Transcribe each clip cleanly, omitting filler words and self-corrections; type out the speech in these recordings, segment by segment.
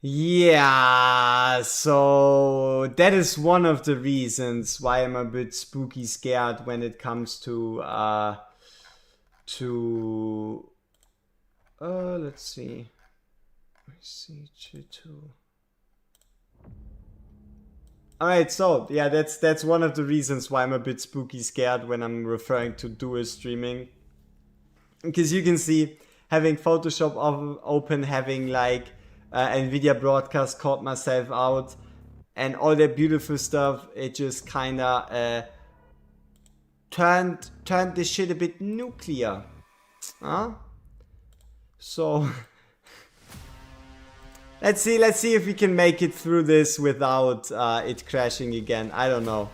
Yeah, so that is one of the reasons why I'm a bit spooky scared when it comes to let's see. C2. Alright, so yeah, that's one of the reasons why I'm a bit spooky scared when I'm referring to dual streaming. Because you can see having Photoshop open, having like Nvidia broadcast caught myself out, and all that beautiful stuff. It just kind of turned this shit a bit nuclear, huh? So let's see if we can make it through this without it crashing again. I don't know.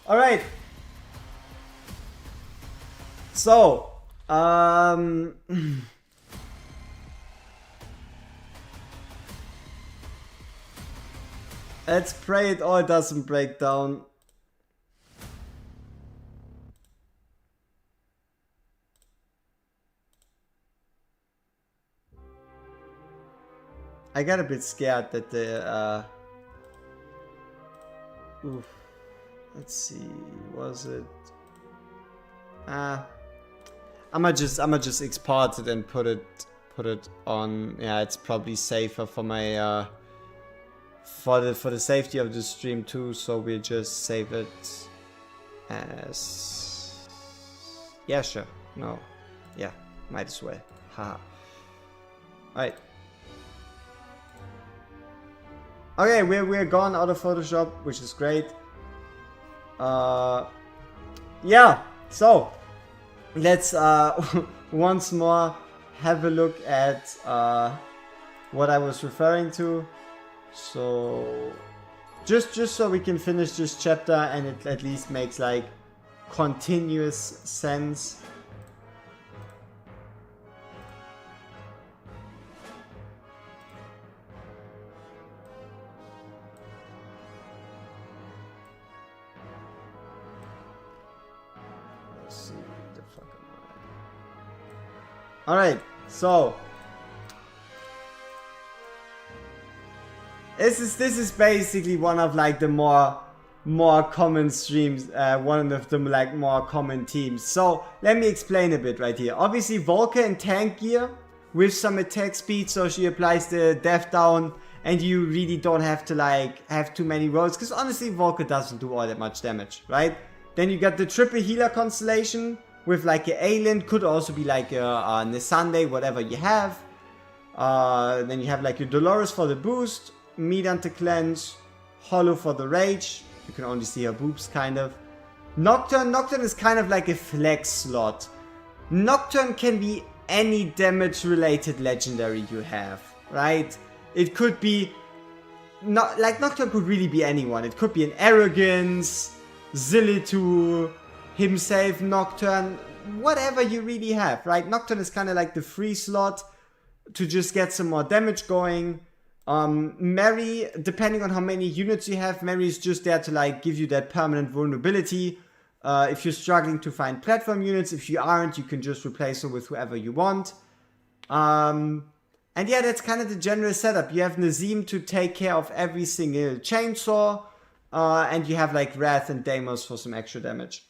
All right. So, let's pray it all doesn't break down. I got a bit scared that the oof. Let's see, was it? I'ma just export it and put it on. Yeah, it's probably safer for my for the safety of the stream too. So we'll just save it as, yeah, sure. No, yeah, might as well. Haha. Alright. Okay, we're gone out of Photoshop, which is great. Yeah, so let's once more have a look at what I was referring to. So just so we can finish this chapter and it at least makes like continuous sense. Alright, so this is basically one of like the more common streams, one of the like more common teams. So let me explain a bit right here. Obviously VOLKA in tank gear with some attack speed, so she applies the death down and you really don't have to like have too many rolls, because honestly VOLKA doesn't do all that much damage, right? Then you got the triple healer constellation with like a Aelin, could also be like a Nisande, whatever you have. Then you have like your Dolores for the boost, Midan to cleanse, Hollow for the rage. You can only see her boobs kind of. Nocturne is kind of like a flex slot. Nocturne can be any damage related legendary you have, right? It could be, not like Nocturne could really be anyone. It could be an Arrogance, Zilitu, himself, Nocturne, whatever you really have, right? Nocturne is kind of like the free slot to just get some more damage going. Mary, depending on how many units you have, Mary is just there to like give you that permanent vulnerability. If you're struggling to find platform units, if you aren't, you can just replace her with whoever you want. And yeah, that's kind of the general setup. You have Nazim to take care of every single chainsaw, and you have like Wrath and Deimos for some extra damage.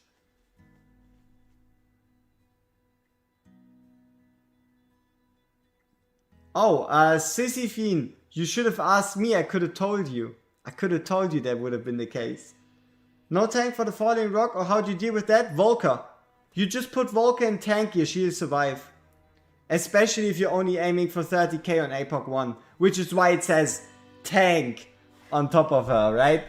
Oh, Sisyphine, you should have asked me. I could have told you. I could have told you that would have been the case. No tank for the falling rock, or how do you deal with that? VOLKA. You just put VOLKA in tank gear, she'll survive. Especially if you're only aiming for 30k on APOC 1. Which is why it says tank on top of her, right?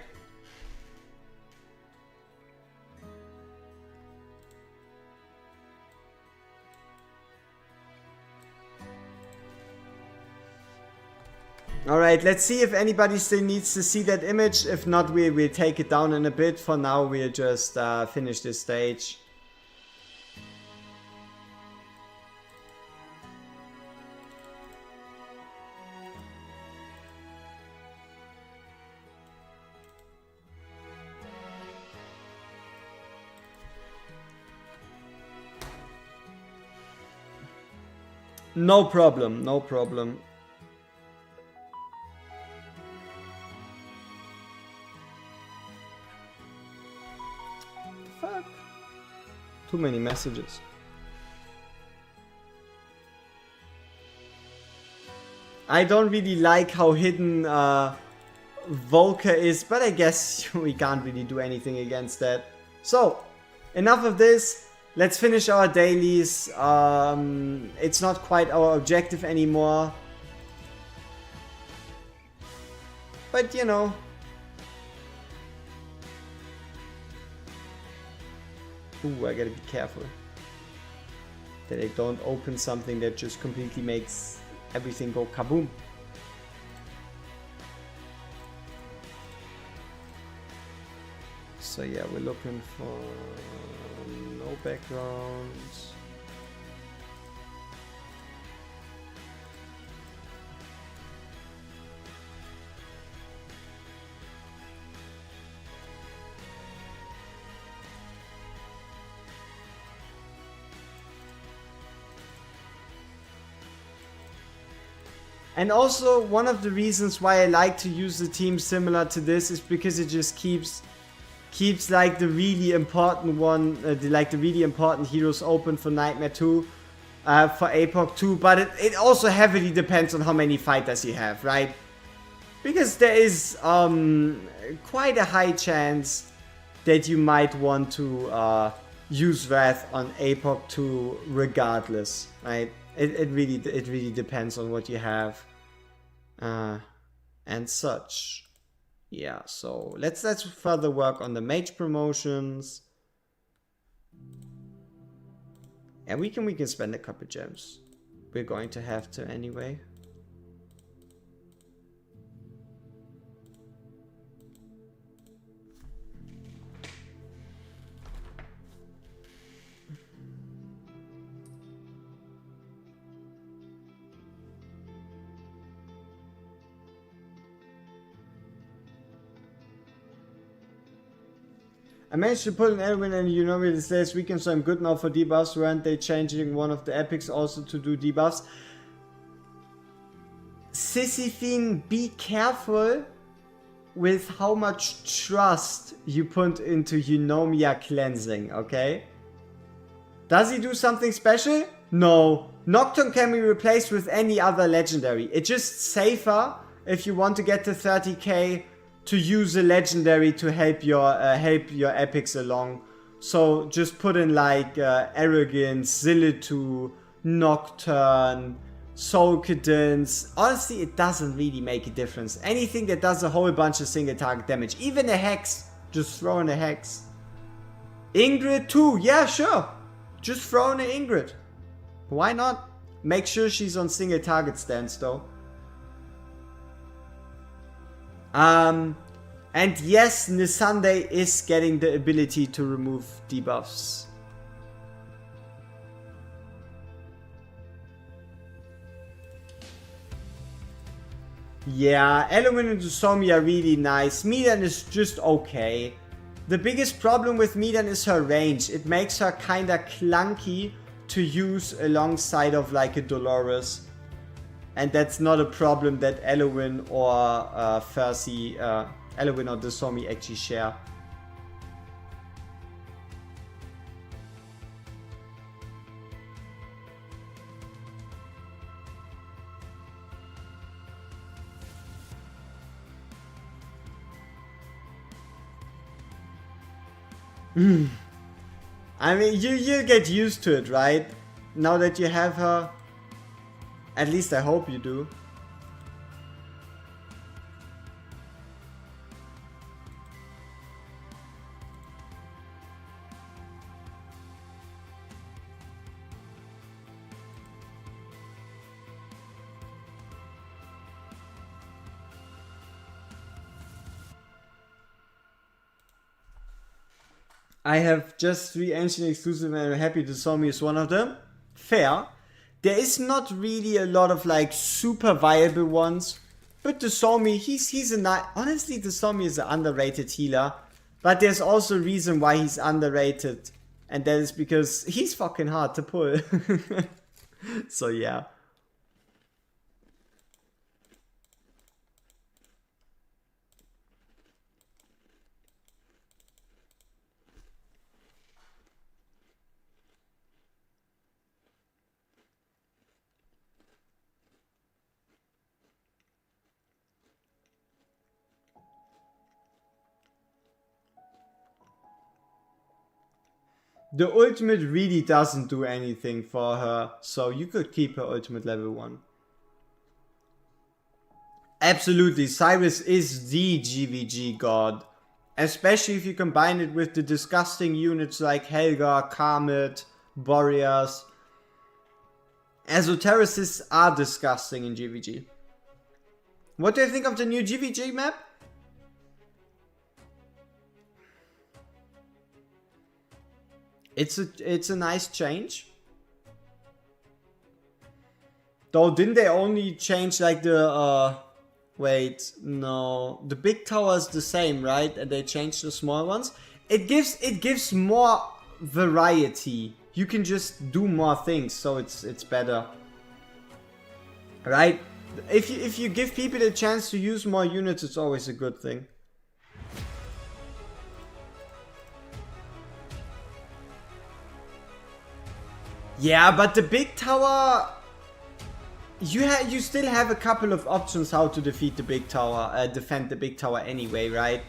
Alright, let's see if anybody still needs to see that image. If not, we'll take it down in a bit. For now, we'll just finish this stage. No problem, no problem. Fuck. Too many messages. I don't really like how hidden VOLKA is, but I guess we can't really do anything against that. So, enough of this. Let's finish our dailies. It's not quite our objective anymore. But you know. Ooh, I gotta be careful that I don't open something that just completely makes everything go kaboom. So yeah, we're looking for no backgrounds. And also, one of the reasons why I like to use a team similar to this is because it just keeps like the really important one, the really important heroes open for Nightmare 2, for APOC 2, but it also heavily depends on how many fighters you have, right? Because there is quite a high chance that you might want to use Wrath on APOC 2 regardless, right? It really depends on what you have, and such. Yeah, so let's further work on the mage promotions, and we can spend a couple gems. We're going to have to anyway. I managed to put an Elwin and you know it says weekend, so I'm good now for debuffs. Weren't they changing one of the epics also to do debuffs? Sisyphine, be careful with how much trust you put into Eunomia cleansing, okay? Does he do something special? No. Nocturne can be replaced with any other legendary. It's just safer if you want to get to 30k to use a legendary to help your epics along. So just put in like Arrogance, Zillitu, Nocturne, Soul Cadence. Honestly, it doesn't really make a difference. Anything that does a whole bunch of single target damage. Even a Hex. Just throw in a Hex. Ingrid too. Yeah, sure. Just throw in an Ingrid. Why not? Make sure she's on single target stance though. And yes, Nisande is getting the ability to remove debuffs. Yeah, Elowen and Usomi are really nice. Midan is just okay. The biggest problem with Midan is her range. It makes her kinda clunky to use alongside of like a Dolores. And that's not a problem that Elowin or Elowin or Desomi actually share. I mean, you get used to it, right? Now that you have her. At least I hope you do. I have just 3 ancient exclusive and I'm happy to Somi is one of them. Fair. There is not really a lot of like super viable ones. But the Somi, he's a nice... Honestly, the Somi is an underrated healer. But there's also a reason why he's underrated. And that is because he's fucking hard to pull. So yeah. The ultimate really doesn't do anything for her, so you could keep her ultimate level 1. Absolutely, Cyrus is the GVG god. Especially if you combine it with the disgusting units like Helga, Karmit, Boreas. Esotericists are disgusting in GVG. What do you think of the new GVG map? It's a nice change. Though didn't they only change like the wait, no. The big tower is the same, right? And they changed the small ones. It gives more variety. You can just do more things, so it's better. Right? If you give people a chance to use more units, it's always a good thing. Yeah, but the big tower, you still have a couple of options how to defeat the big tower, defend the big tower anyway, right?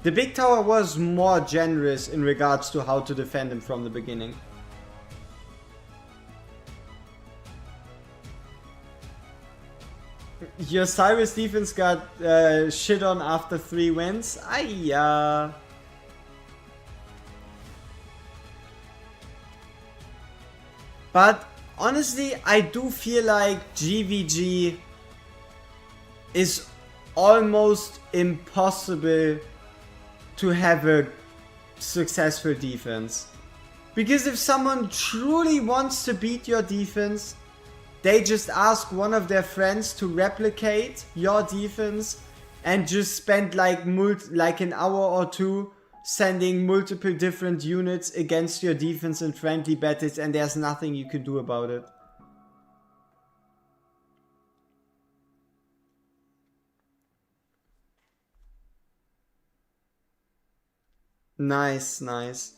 The big tower was more generous in regards to how to defend him from the beginning. Your Cyrus defense got shit on after 3 wins. But honestly, I do feel like GVG is almost impossible to have a successful defense. Because if someone truly wants to beat your defense, they just ask one of their friends to replicate your defense and just spend like an hour or 2 sending multiple different units against your defense in friendly battles, and there's nothing you can do about it. Nice, nice.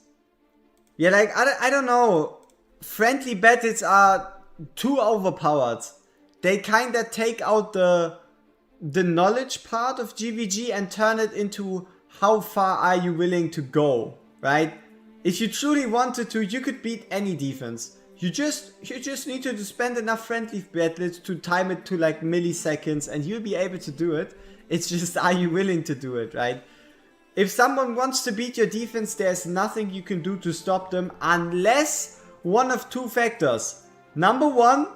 Yeah, like, I don't know. Friendly battles are too overpowered. They kinda take out the knowledge part of GVG and turn it into how far are you willing to go, right? If you truly wanted to, you could beat any defense. You just need to spend enough friendly battles to time it to like milliseconds and you'll be able to do it. It's just, are you willing to do it, right? If someone wants to beat your defense, there's nothing you can do to stop them unless one of 2 factors. Number 1,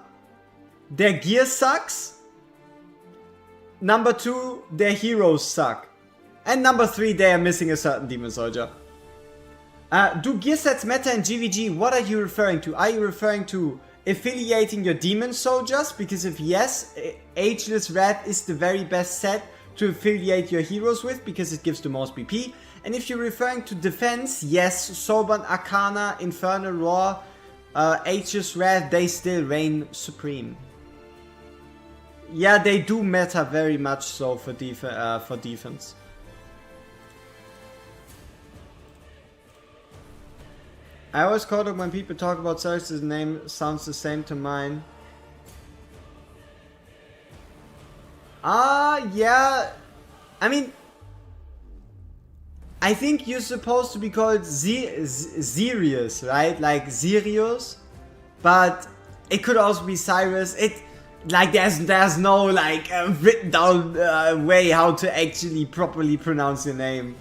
their gear sucks. Number 2, their heroes suck. And number 3, they are missing a certain demon soldier. Do gear sets matter in GVG? What are you referring to? Are you referring to affiliating your demon soldiers? Because if yes, Ageless Rat is the very best set to affiliate your heroes with because it gives the most BP. And if you're referring to defense, yes, Soban, Arcana, Infernal Roar, Aegis Wrath, they still reign supreme. Yeah, they do matter very much so for defense. I always caught up when people talk about Cyrus's name sounds the same to mine. Yeah. I mean, I think you're supposed to be called Sirius, right? Like Sirius, but it could also be Cyrus. Like there's no like written down way how to actually properly pronounce your name.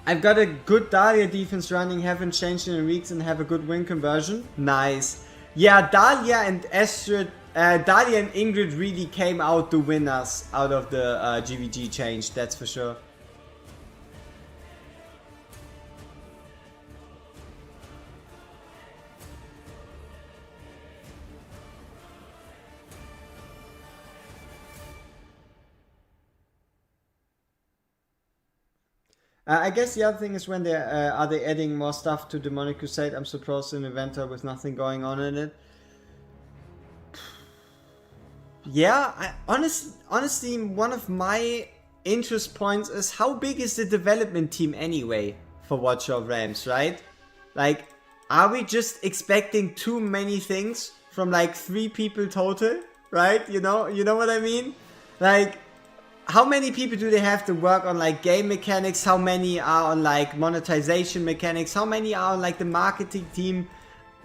I've got a good Dahlia defense running, haven't changed in weeks, and have a good win conversion. Nice. Yeah, Dahlia and Astrid, Dahlia and Ingrid really came out the winners out of the GVG change, that's for sure. I guess the other thing is when they are they adding more stuff to Demonic Crusade. I'm surprised in Inventor with nothing going on in it. Yeah, honestly, one of my interest points is how big is the development team anyway for Watcher of Realms, right? Like, are we just expecting too many things from like 3 people total, right? You know what I mean? Like, how many people do they have to work on like game mechanics? How many are on like monetization mechanics? How many are on like the marketing team?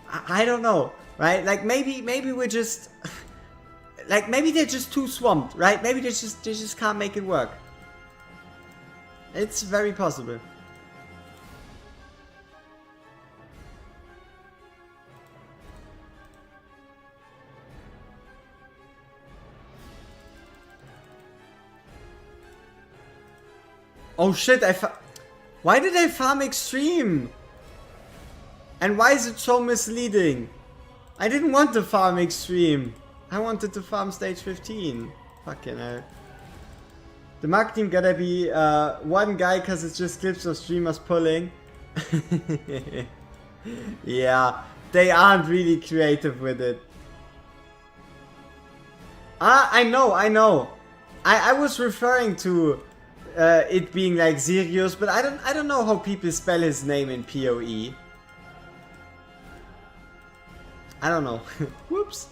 I don't know, right? Like maybe we're just like maybe they're just too swamped, right? Maybe they just can't make it work. It's very possible. Oh shit, why did I farm extreme? And why is it so misleading? I didn't want to farm extreme. I wanted to farm stage 15. Fucking hell. The marketing gotta be one guy cause it's just clips of streamers pulling. Yeah, they aren't really creative with it. I know. I was referring to it being like Sirius, but I don't know how people spell his name in PoE. I don't know. Whoops.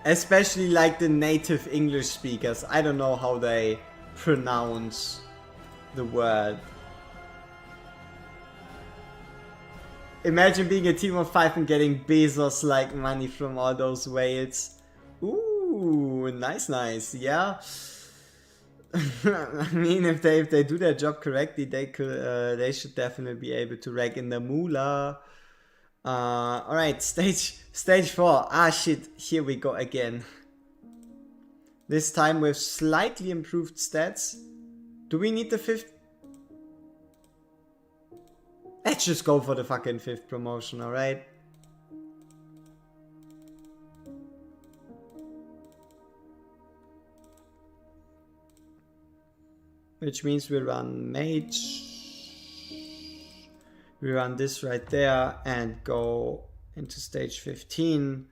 Especially like the native English speakers. I don't know how they pronounce the word. Imagine being a team of 5 and getting Bezos like money from all those whales. Ooh, nice, yeah. I mean, if they do their job correctly, they should definitely be able to rake in the moolah. All right, stage 4. Ah shit, here we go again. This time with slightly improved stats. Do we need the 5th? Let's just go for the fucking 5th promotion, all right? Which means we run mage. We run this right there and go into stage 15.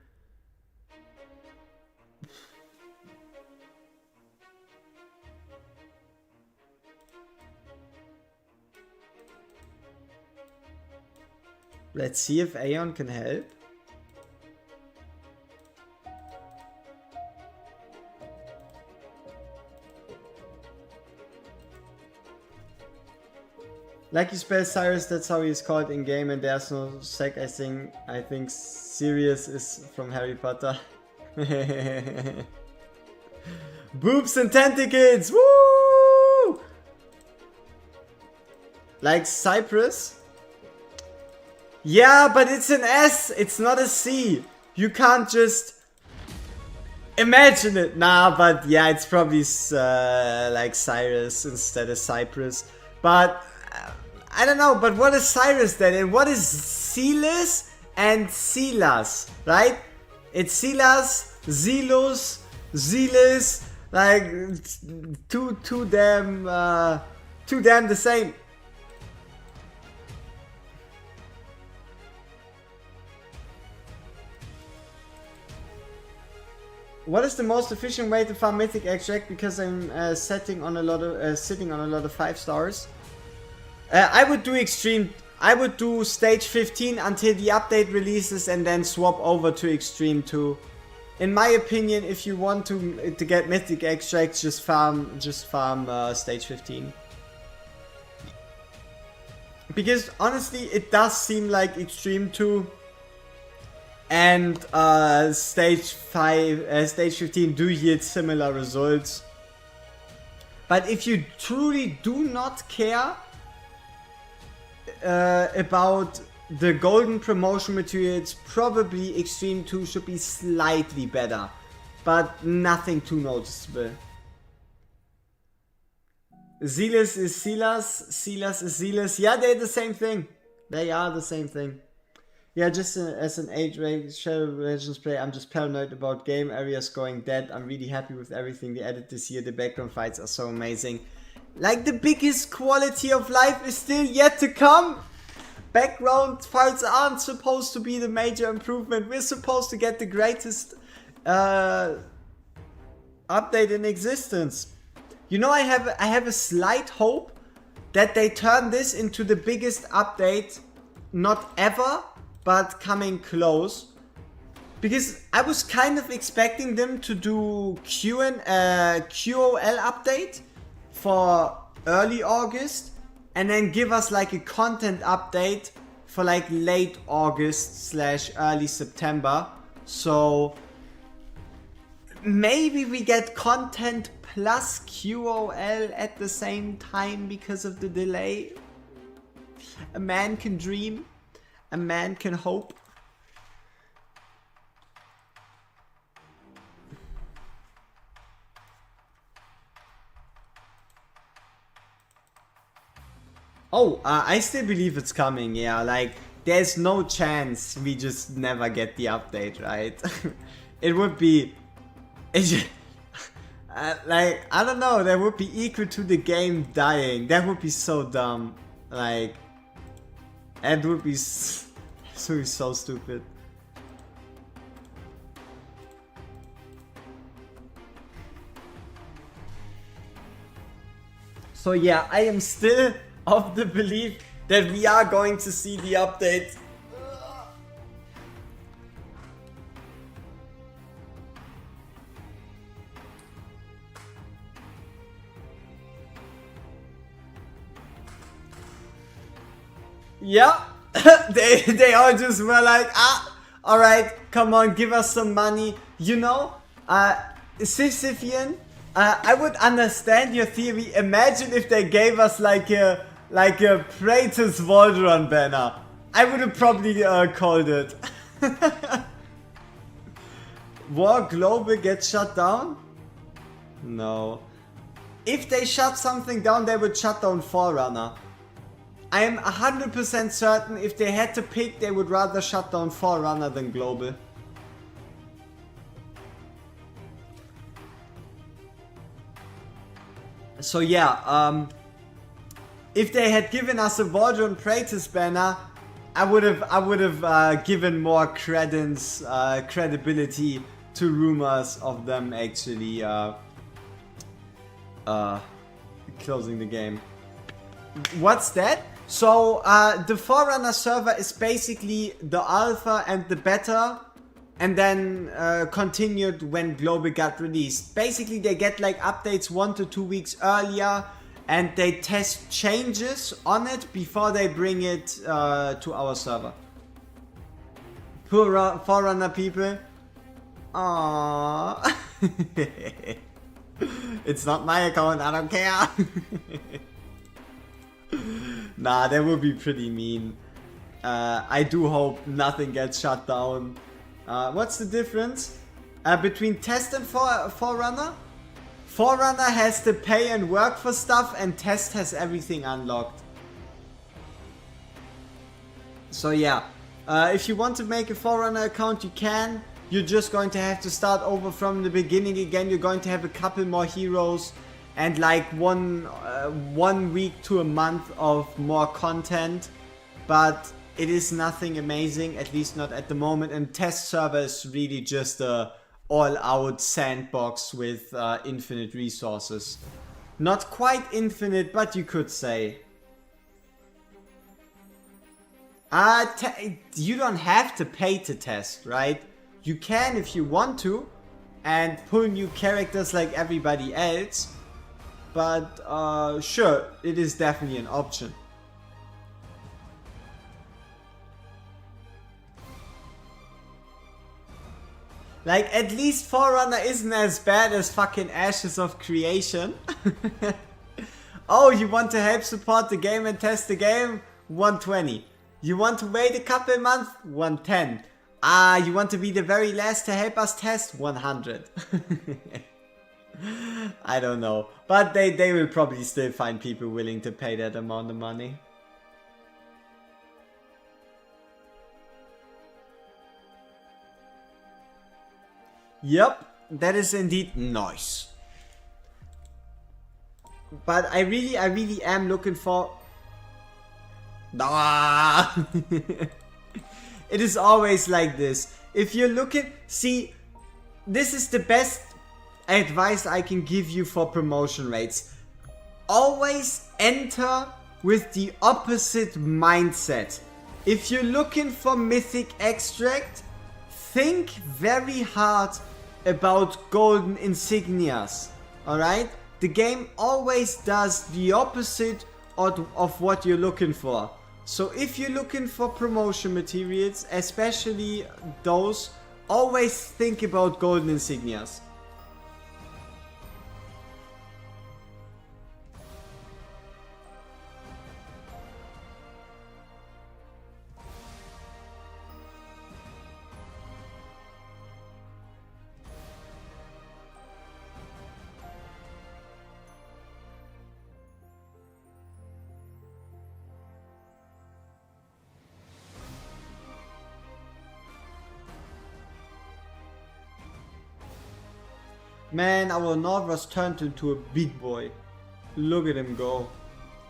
Let's see if Aeon can help. Like you spell Cyrus, that's how he's called in game, and there's no sec. I think Sirius is from Harry Potter. Boobs and tentacles, woo! Like Cyprus? Yeah, but it's an S, it's not a C. You can't just imagine it. Nah, but yeah, it's probably like Cyrus instead of Cyprus. But I don't know, but what is Cyrus then? And what is Silas and Silas, right? It's Silas, Zilus, Zealous, like too damn the same. What is the most efficient way to farm Mythic Extract? Because I'm sitting on a lot of 5 stars. I would do extreme. I would do stage 15 until the update releases and then swap over to extreme 2. in my opinion, if you want to get mythic extracts, just farm stage 15. Because honestly, it does seem like Extreme 2 and stage 15 do yield similar results. But if you truly do not care about the golden promotion materials, probably Extreme 2 should be slightly better, but nothing too noticeable. Zealous is Silas, Silas is Zealous. Yeah, they're the same thing. They are the same thing. Yeah, just as an age-rank Shadow Legends player, I'm just paranoid about game areas going dead. I'm really happy with everything they added this year. The background fights are so amazing. Like, the biggest quality of life is still yet to come. Background fights aren't supposed to be the major improvement. We're supposed to get the greatest update in existence. You know, I have a slight hope that they turn this into the biggest update, not ever, but coming close. Because I was kind of expecting them to do QOL update for early August, and then give us like a content update for like late August / early September. So maybe we get content plus QOL at the same time because of the delay. A man can dream. A man can hope. Oh, I still believe it's coming, yeah, like, there's no chance we just never get the update, right? It would be... like, I don't know, that would be equal to the game dying. That would be so dumb. Like, that would be so stupid. So yeah, I am still of the belief that we are going to see the update. Yeah, they all just were like, alright, come on, give us some money. You know, Sisyphean, I would understand your theory. Imagine if they gave us like a Praetor's Volrun banner. I would have probably called it. War Global gets shut down? No. If they shut something down, they would shut down Forerunner. I am 100% certain if they had to pick, they would rather shut down Forerunner than Global. So yeah, if they had given us a Volrun Praetor's banner, I would have given more credibility to rumors of them actually closing the game. What's that? So the Forerunner server is basically the alpha and the beta, and then continued when Global got released. Basically they get like updates 1 to 2 weeks earlier, and they test changes on it before they bring it to our server. Poor Forerunner people. Aww. It's not my account, I don't care. Nah, that would be pretty mean. I do hope nothing gets shut down. What's the difference between test and Forerunner? Forerunner has to pay and work for stuff, and test has everything unlocked. So yeah, if you want to make a Forerunner account, you can. You're just going to have to start over from the beginning again. You're going to have a couple more heroes and like one week to a month of more content, but it is nothing amazing, at least not at the moment. And test server is really just a all-out sandbox with infinite resources. Not quite infinite, but you could say. You don't have to pay to test, right? You can if you want to, and pull new characters like everybody else. But sure, it is definitely an option. Like, at least Forerunner isn't as bad as fucking Ashes of Creation. Oh, you want to help support the game and test the game? 120. You want to wait a couple months? 110. Ah, you want to be the very last to help us test? 100. I don't know. But they will probably still find people willing to pay that amount of money. Yep, that is indeed nice. But I really am looking for... Ah! It is always like this. If you're looking... See, this is the best advice I can give you for promotion rates. Always enter with the opposite mindset. If you're looking for Mythic Extract, think very hard about golden insignias, alright? The game always does the opposite of what you're looking for. So if you're looking for promotion materials, especially those, always think about golden insignias. Man, our Norvus turned into a big boy. Look at him go.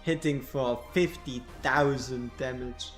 Hitting for 50,000 damage.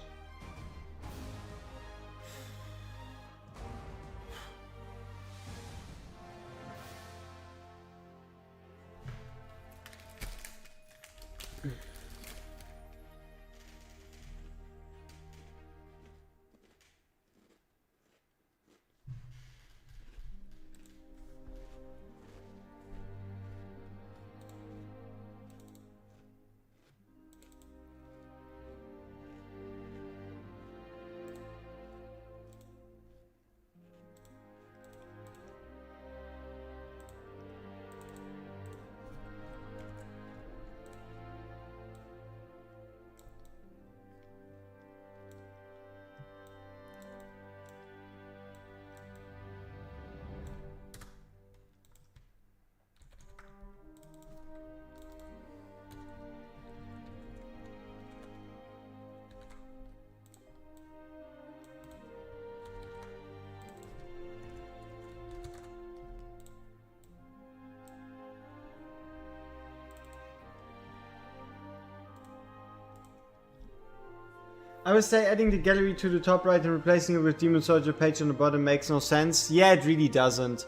I would say adding the gallery to the top right and replacing it with Demon Soldier page on the bottom makes no sense. Yeah, it really doesn't.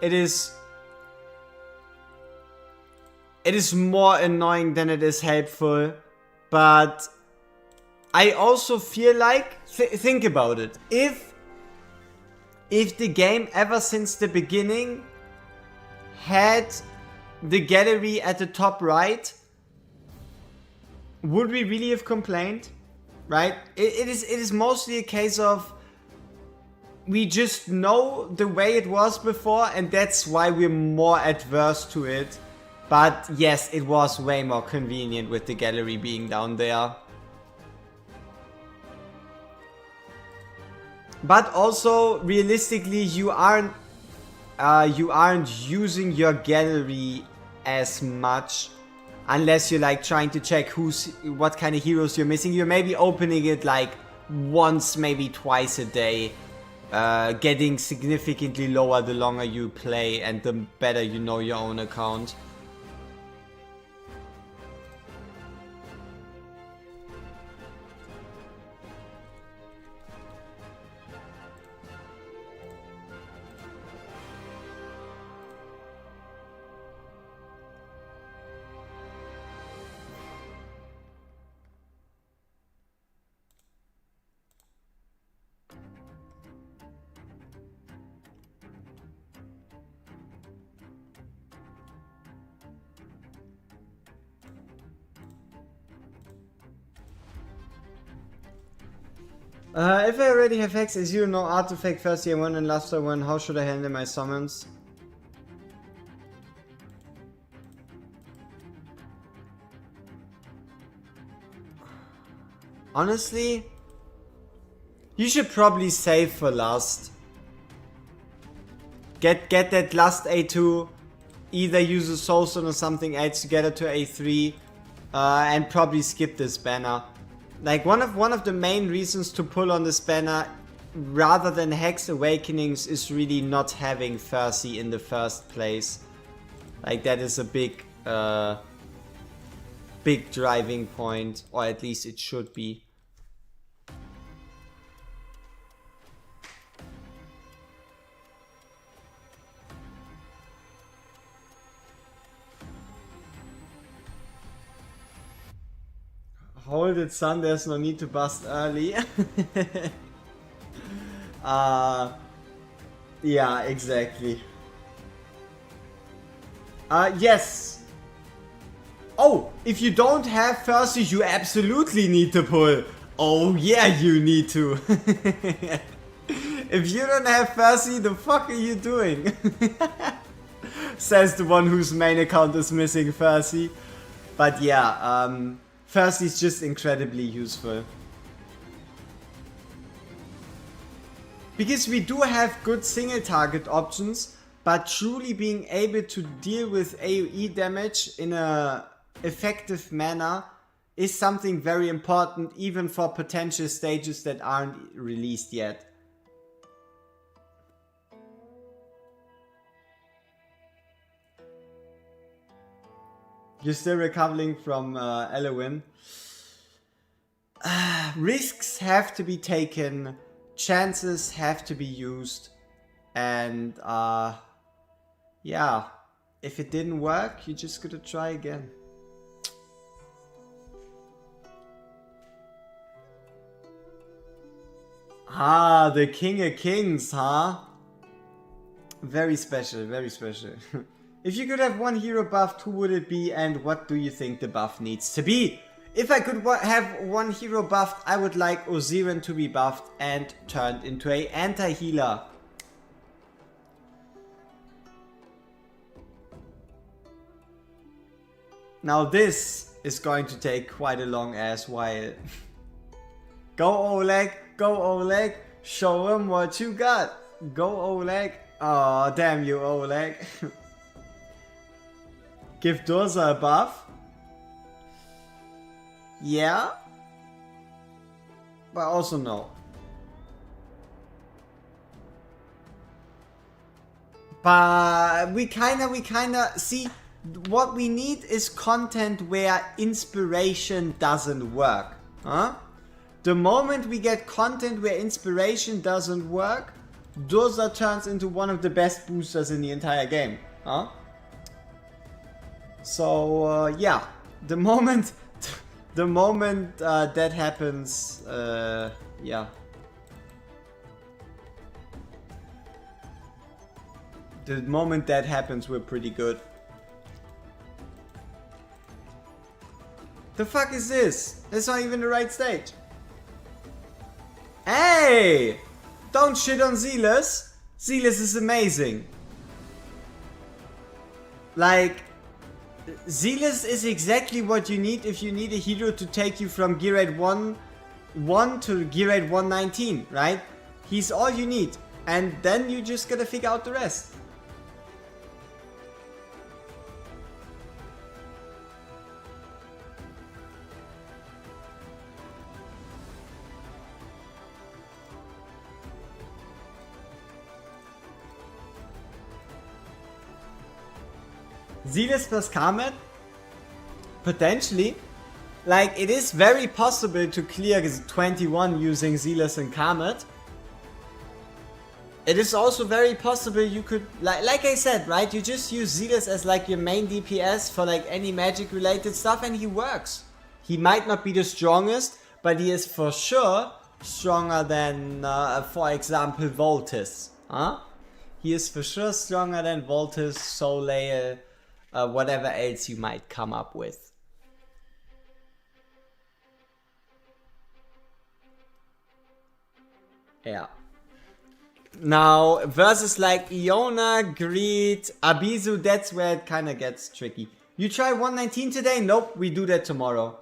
It is more annoying than it is helpful. But I also feel like, think about it. If the game ever since the beginning had the gallery at the top right, would we really have complained? Right? It is mostly a case of we just know the way it was before and that's why we're more adverse to it. But yes, it was way more convenient with the gallery being down there. But also, realistically, you aren't using your gallery as much. Unless you're like trying to check what kind of heroes you're missing. You're maybe opening it like once, maybe twice a day. Getting significantly lower the longer you play and the better you know your own account. If I already have Hex as you know artifact first year 1 and last year 1, how should I handle my summons? Honestly, you should probably save for last. Get that last A2, either use a Soulstone or something else to get it to A3, and probably skip this banner. Like one of the main reasons to pull on this banner rather than Hex Awakenings is really not having Thursday in the first place. Like that is a big big driving point, or at least it should be. Hold it, son, there's no need to bust early. Yeah, exactly. Yes. Oh, if you don't have Thursday, you absolutely need to pull. Oh yeah, you need to. If you don't have Thursday, the fuck are you doing? Says the one whose main account is missing Thursday. But yeah, Thursday is just incredibly useful. Because we do have good single target options, but truly being able to deal with AoE damage in a effective manner is something very important, even for potential stages that aren't released yet. You're still recovering from Elowen. Risks have to be taken, chances have to be used, and yeah, if it didn't work, you just gotta try again. Ah, the King of Kings, huh? Very special, very special. If you could have one hero buffed, who would it be and what do you think the buff needs to be? If I could have one hero buffed, I would like Oziran to be buffed and turned into a anti-healer. Now this is going to take quite a long ass while. Go Oleg, go Oleg, show him what you got. Go Oleg. Oh damn you Oleg. Give Durza a buff. Yeah. But also no. But we kinda see, what we need is content where inspiration doesn't work. Huh? The moment we get content where inspiration doesn't work, Durza turns into one of the best boosters in the entire game. Huh? So yeah, the moment that happens, yeah. The moment that happens, we're pretty good. The fuck is this? That's not even the right stage. Hey! Don't shit on Zealous. Zealous is amazing. Like, Zealous is exactly what you need if you need a hero to take you from gear rate 1 to gear rate 119, right? He's all you need. And then you just gotta figure out the rest. Zealous plus Karmat? Potentially. Like, it is very possible to clear 21 using Zealous and Karmat. It is also very possible you could, like I said, right? You just use Zealous as like your main DPS for like any magic related stuff and he works. He might not be the strongest, but he is for sure stronger than, for example, Voltis. Huh? He is for sure stronger than Voltis, Soleil, whatever else you might come up with. Yeah. Now, versus like Iona, Greed, Abizu, that's where it kind of gets tricky. You try 119 today? Nope, we do that tomorrow.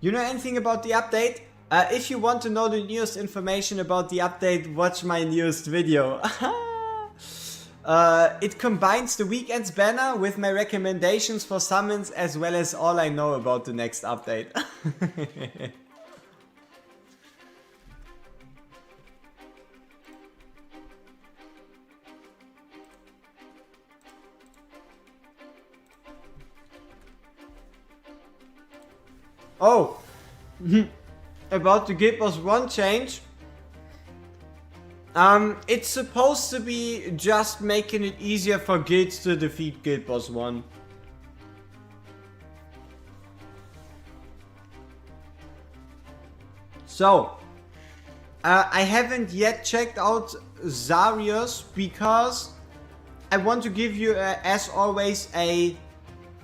You know anything about the update? If you want to know the newest information about the update, watch my newest video. It combines the weekends banner with my recommendations for summons as well as all I know about the next update. Oh, about the Guild Boss 1 change. It's supposed to be just making it easier for guilds to defeat Guild Boss 1. So, I haven't yet checked out Zarius because I want to give you, as always, a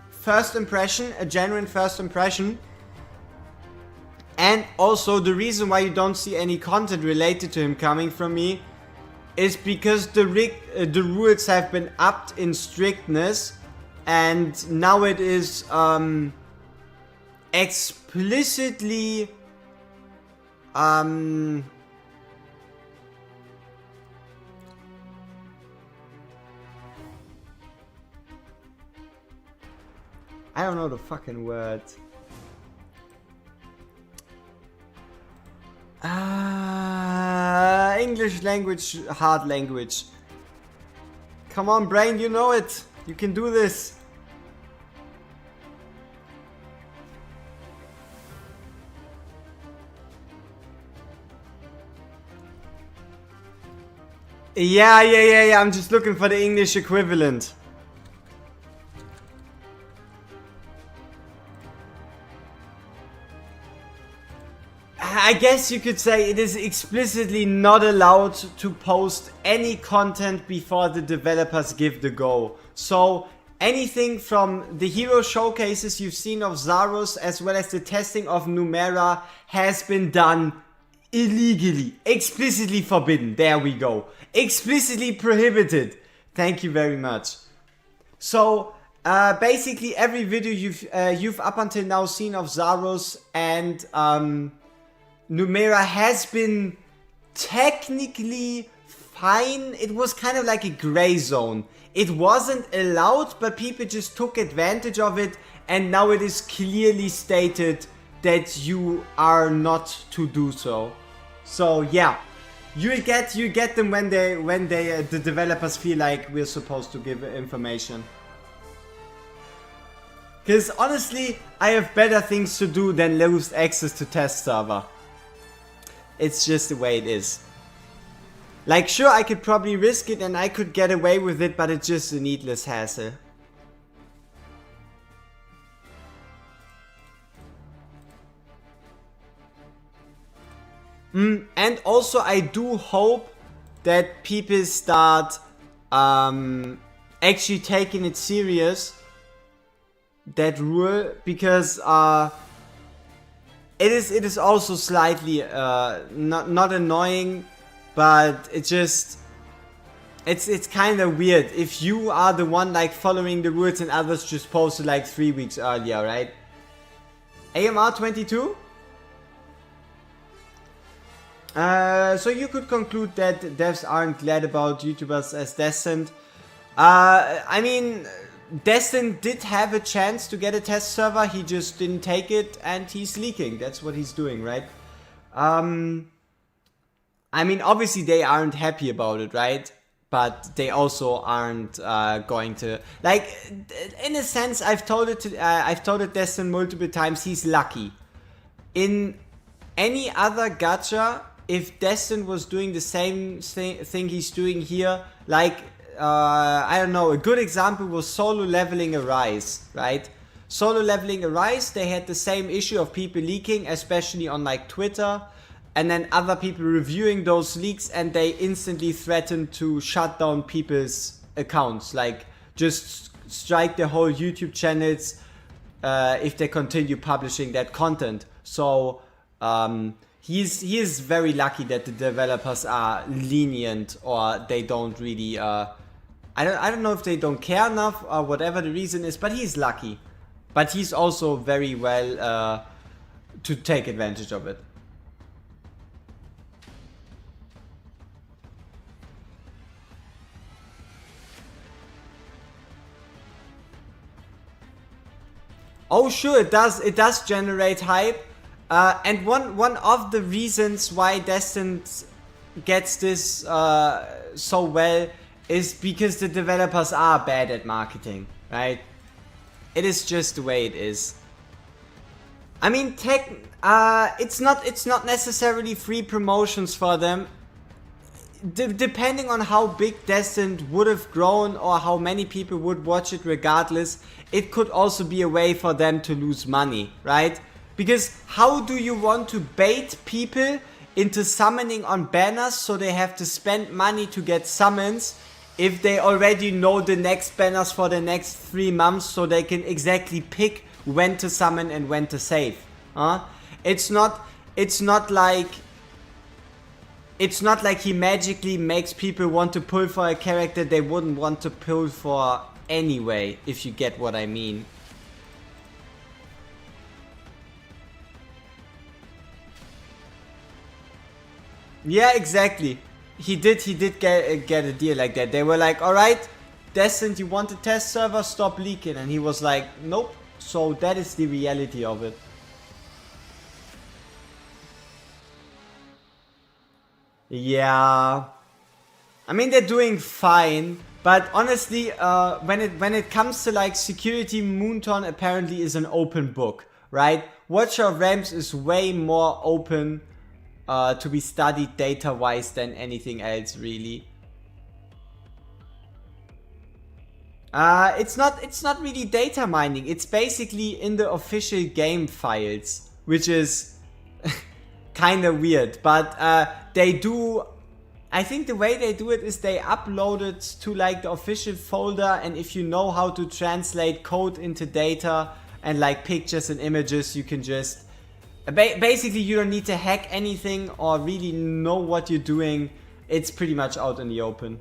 first impression, a genuine first impression. And also the reason why you don't see any content related to him coming from me is because the rules have been upped in strictness, and now it is explicitly I don't know the fucking word. English language, hard language. Come on, brain, you know it. You can do this. Yeah. I'm just looking for the English equivalent. I guess you could say it is explicitly not allowed to post any content before the developers give the go. So anything from the hero showcases you've seen of Zarus as well as the testing of Numera has been done illegally. Explicitly forbidden. There we go. Explicitly prohibited. Thank you very much. So basically every video you've up until now seen of Zarus and Numera has been technically fine. It was kind of like a gray zone. It wasn't allowed, but people just took advantage of it, and now it is clearly stated that you are not to do so. So yeah, you get them when the developers feel like we're supposed to give information. Because honestly, I have better things to do than lose access to test server. It's just the way it is. Like, sure, I could probably risk it and I could get away with it, but it's just a needless hassle. And also, I do hope that people start actually taking it serious, that rule, because it is also slightly not annoying, but it's kind of weird if you are the one like following the rules and others just posted like 3 weeks earlier, right? AMR 22? So you could conclude that devs aren't glad about YouTubers as Destined. I mean, Destin did have a chance to get a test server, he just didn't take it, and he's leaking. That's what he's doing, right? I mean, obviously they aren't happy about it, right? But they also aren't going to, like, in a sense, I've told it Destin multiple times, he's lucky. In any other gacha, if Destin was doing the same thing he's doing here, like, I don't know, a good example was Solo Leveling Arise, right? Solo Leveling Arise, they had the same issue of people leaking, especially on like Twitter, and then other people reviewing those leaks, and they instantly threatened to shut down people's accounts, like just strike their whole YouTube channels if they continue publishing that content. So he is very lucky that the developers are lenient, or they don't really I don't know if they don't care enough or whatever the reason is, but he's lucky. But he's also very well to take advantage of it. Oh sure, it does generate hype. And one of the reasons why Destined gets this so well is because the developers are bad at marketing, right? It is just the way it is. I mean, it's not necessarily free promotions for them. Depending on how big Destined would have grown or how many people would watch it regardless, it could also be a way for them to lose money, right? Because how do you want to bait people into summoning on banners so they have to spend money to get summons if they already know the next banners for the next 3 months, so they can exactly pick when to summon and when to save? It's not like he magically makes people want to pull for a character they wouldn't want to pull for anyway, if you get what I mean. Yeah, exactly. He did get a deal like that. They were like, alright, Destined, you want a test server, stop leaking. And he was like, nope. So that is the reality of it. Yeah. I mean, they're doing fine. But honestly, when it comes to like security, Moonton apparently is an open book, right? Watcher of Realms is way more open to be studied data-wise than anything else, really. It's not really data mining. It's basically in the official game files, which is kind of weird. But they do. I think the way they do it is they upload it to like the official folder, and if you know how to translate code into data and like pictures and images, you can just basically, you don't need to hack anything or really know what you're doing. It's pretty much out in the open.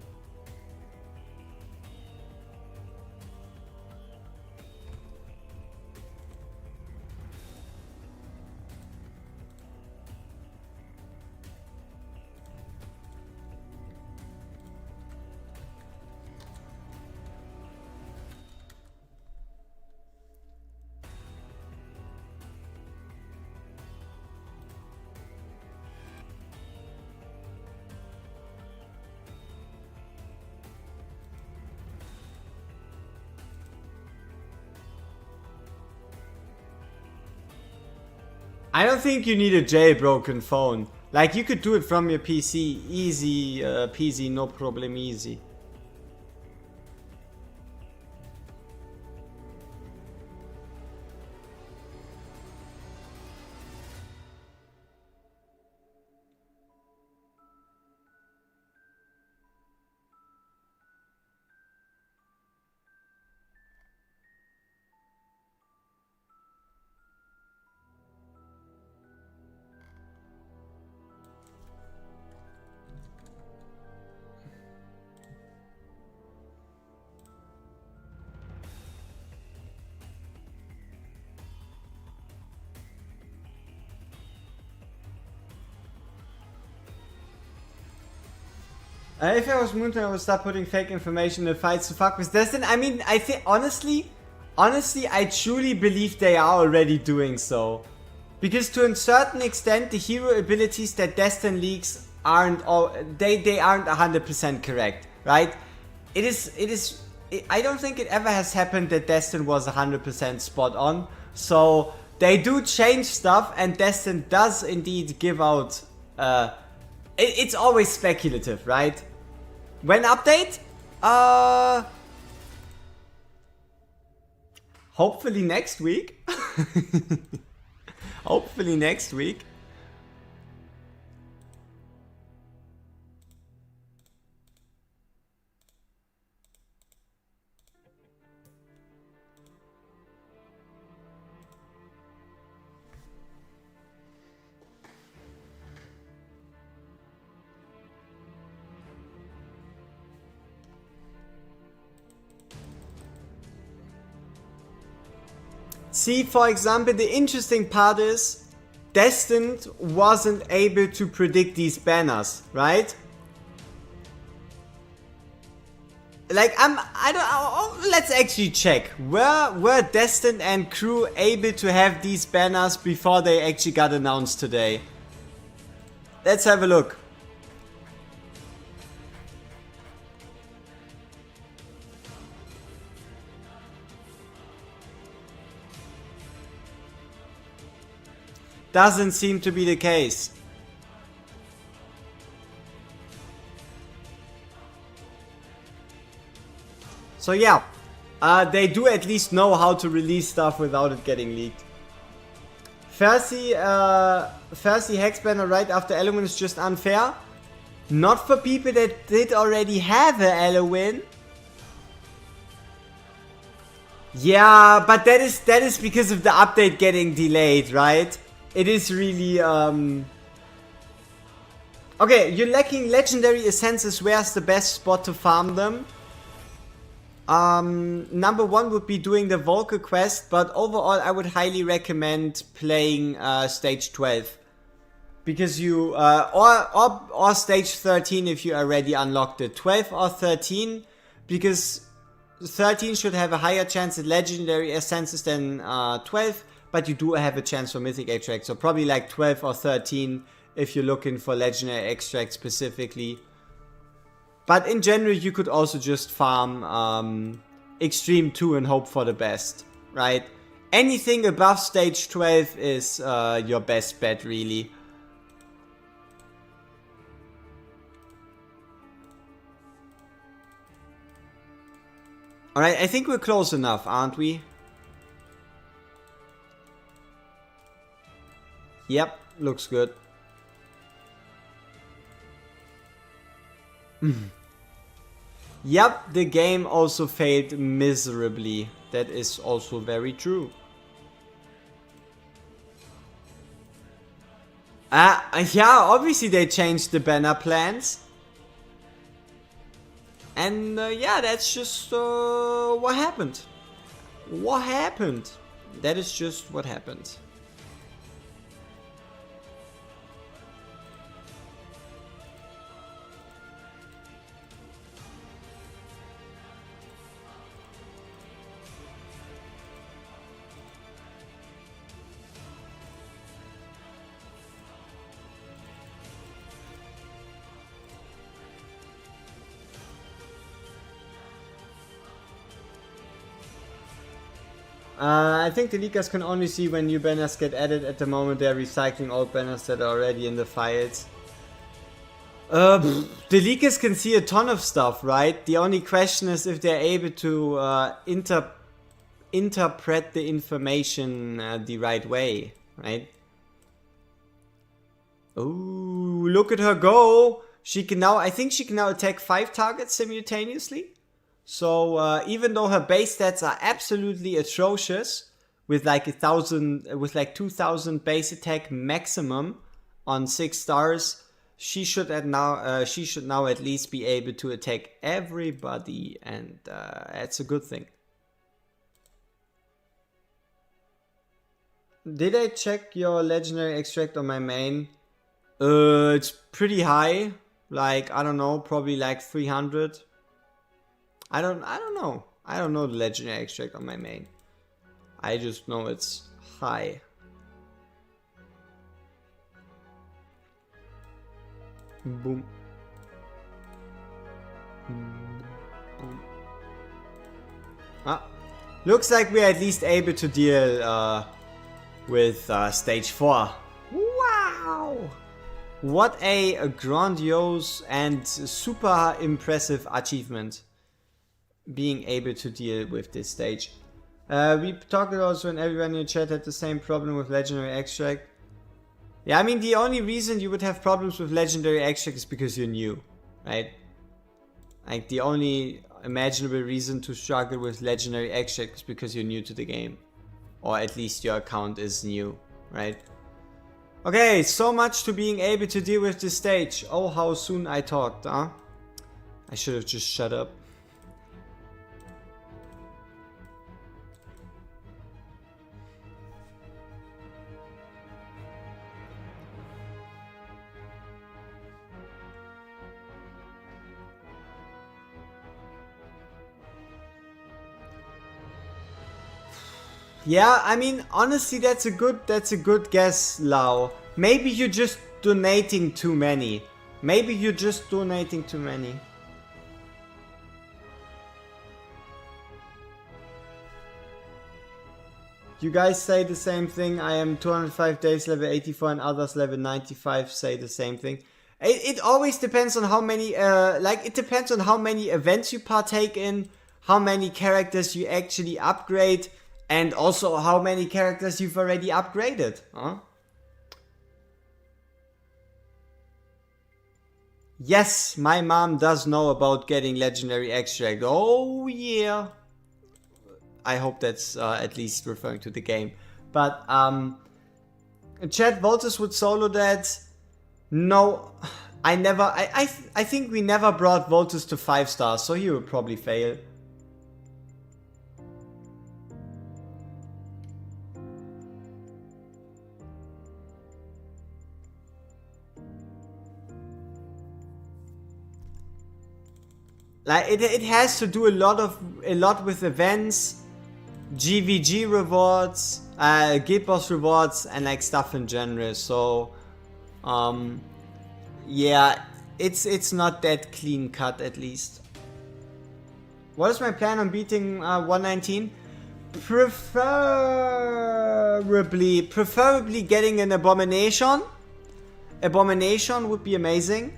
I don't think you need a jailbroken phone. Like, you could do it from your PC. Easy peasy, no problem, easy. If I was Moonton, I would start putting fake information in fights to fuck with Destin. I mean, I think, honestly, I truly believe they are already doing so. Because to a certain extent, the hero abilities that Destin leaks aren't all, they aren't 100% correct, right? I don't think it ever has happened that Destin was 100% spot on. So, they do change stuff, and Destin does indeed give out, it's always speculative, right? When update? Hopefully next week. Hopefully next week. See, for example, the interesting part is Destined wasn't able to predict these banners, right? Like, let's actually check. Were Destined and crew able to have these banners before they actually got announced today? Let's have a look. Doesn't seem to be the case. So yeah, they do at least know how to release stuff without it getting leaked. Farsi Hex banner right after Halloween is just unfair. Not for people that did already have a Halloween. Yeah, but that is because of the update getting delayed, right? It is really okay, you're lacking legendary essences. Where's the best spot to farm them? Number one would be doing the VOLKA quest, but overall I would highly recommend playing stage 12. Because you, or stage 13 if you already unlocked it. 12 or 13, because 13 should have a higher chance at legendary essences than 12, but you do have a chance for mythic extract, so probably like 12 or 13 if you're looking for legendary extract specifically. But in general you could also just farm Extreme 2 and hope for the best, right? Anything above stage 12 is your best bet, really. Alright, I think we're close enough, aren't we? Yep, looks good. Yep, the game also failed miserably. That is also very true. Yeah, obviously they changed the banner plans. And yeah, that's just what happened. What happened? That is just what happened. I think the leakers can only see when new banners get added. At the moment they're recycling old banners that are already in the files. The leakers can see a ton of stuff, right? The only question is if they're able to interpret the information the right way, right? Ooh, look at her go! She can now, I think she can now attack 5 targets simultaneously. So even though her base stats are absolutely atrocious, with like 2000 base attack maximum on 6 stars, she should now at least be able to attack everybody, and that's a good thing. Did I check your legendary extract on my main? It's pretty high. Like, I don't know, probably like 300. I don't know. I don't know the legendary extract on my main. I just know it's high. Boom. Boom. Ah. Looks like we're at least able to deal with stage 4. Wow! What a grandiose and super impressive achievement. Being able to deal with this stage. We talked also, and everyone in the chat had the same problem with legendary extract. Yeah, I mean, the only reason you would have problems with legendary extract is because you're new, right? Like, the only imaginable reason to struggle with legendary extract is because you're new to the game. Or at least your account is new, right? Okay, so much to being able to deal with this stage. Oh, how soon I talked, huh? I should have just shut up. Yeah, I mean, honestly, that's a good guess, Lau. Maybe you're just donating too many. Maybe you're just donating too many. You guys say the same thing. I am 205 days level 84 and others level 95 say the same thing. It always depends on how many, it depends on how many events you partake in, how many characters you actually upgrade, and also how many characters you've already upgraded. Huh? Yes, my mom does know about getting legendary extract. Oh yeah. I hope that's at least referring to the game. But Chad Voltus would solo that. No, I never. I think we never brought Voltus to 5 stars, so he would probably fail. Like it has to do a lot with events, GVG rewards, Guild Boss rewards, and like stuff in general. So, yeah, it's not that clean cut at least. What is my plan on beating 119? Preferably getting an abomination. Abomination would be amazing.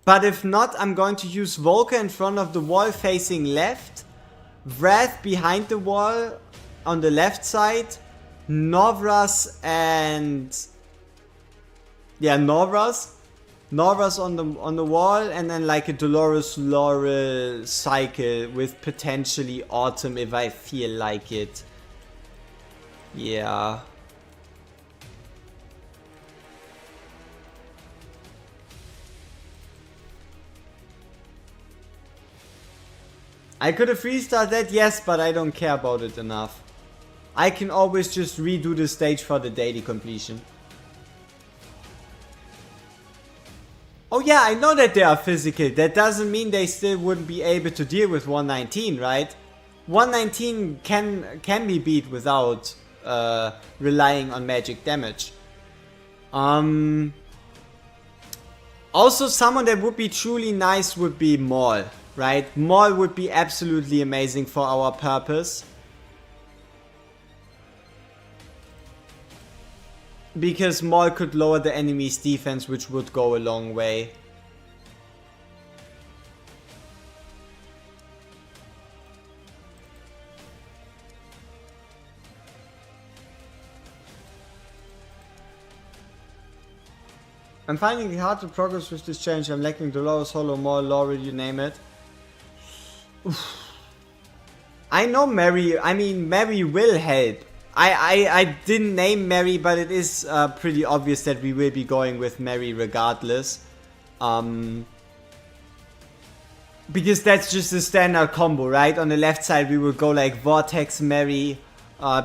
But if not, I'm going to use VOLKA in front of the wall facing left, Wrath behind the wall on the left side, Novras and Novras on the wall, and then like a Dolores Laurel cycle with potentially Autumn if I feel like it. Yeah. I could have restarted that, yes, but I don't care about it enough. I can always just redo the stage for the daily completion. Oh yeah, I know that they are physical. That doesn't mean they still wouldn't be able to deal with 119, right? 119 can be beat without relying on magic damage. Also, someone that would be truly nice would be Maul, right? Maul would be absolutely amazing for our purpose. Because Maul could lower the enemy's defense, which would go a long way. I'm finding it hard to progress with this change. I'm lacking Dolores, Hollow, Maul, Laurel, you name it. Oof. I know Mary, I mean Mary will help. I didn't name Mary, but it is pretty obvious that we will be going with Mary regardless. Because that's just a standard combo, right? On the left side we will go like Vortex, Mary,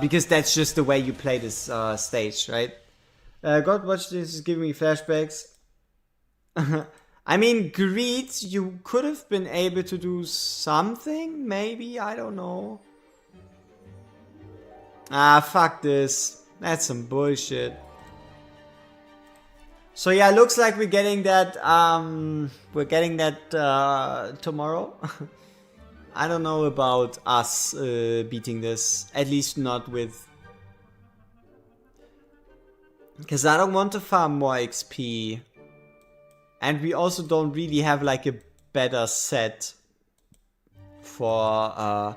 because that's just the way you play this stage, right? God, watch this is giving me flashbacks. I mean, Greed, you could have been able to do something, maybe, I don't know. Ah, fuck this. That's some bullshit. So yeah, looks like we're getting that, tomorrow. I don't know about us beating this, at least not with... Because I don't want to farm more XP. And we also don't really have like a better set for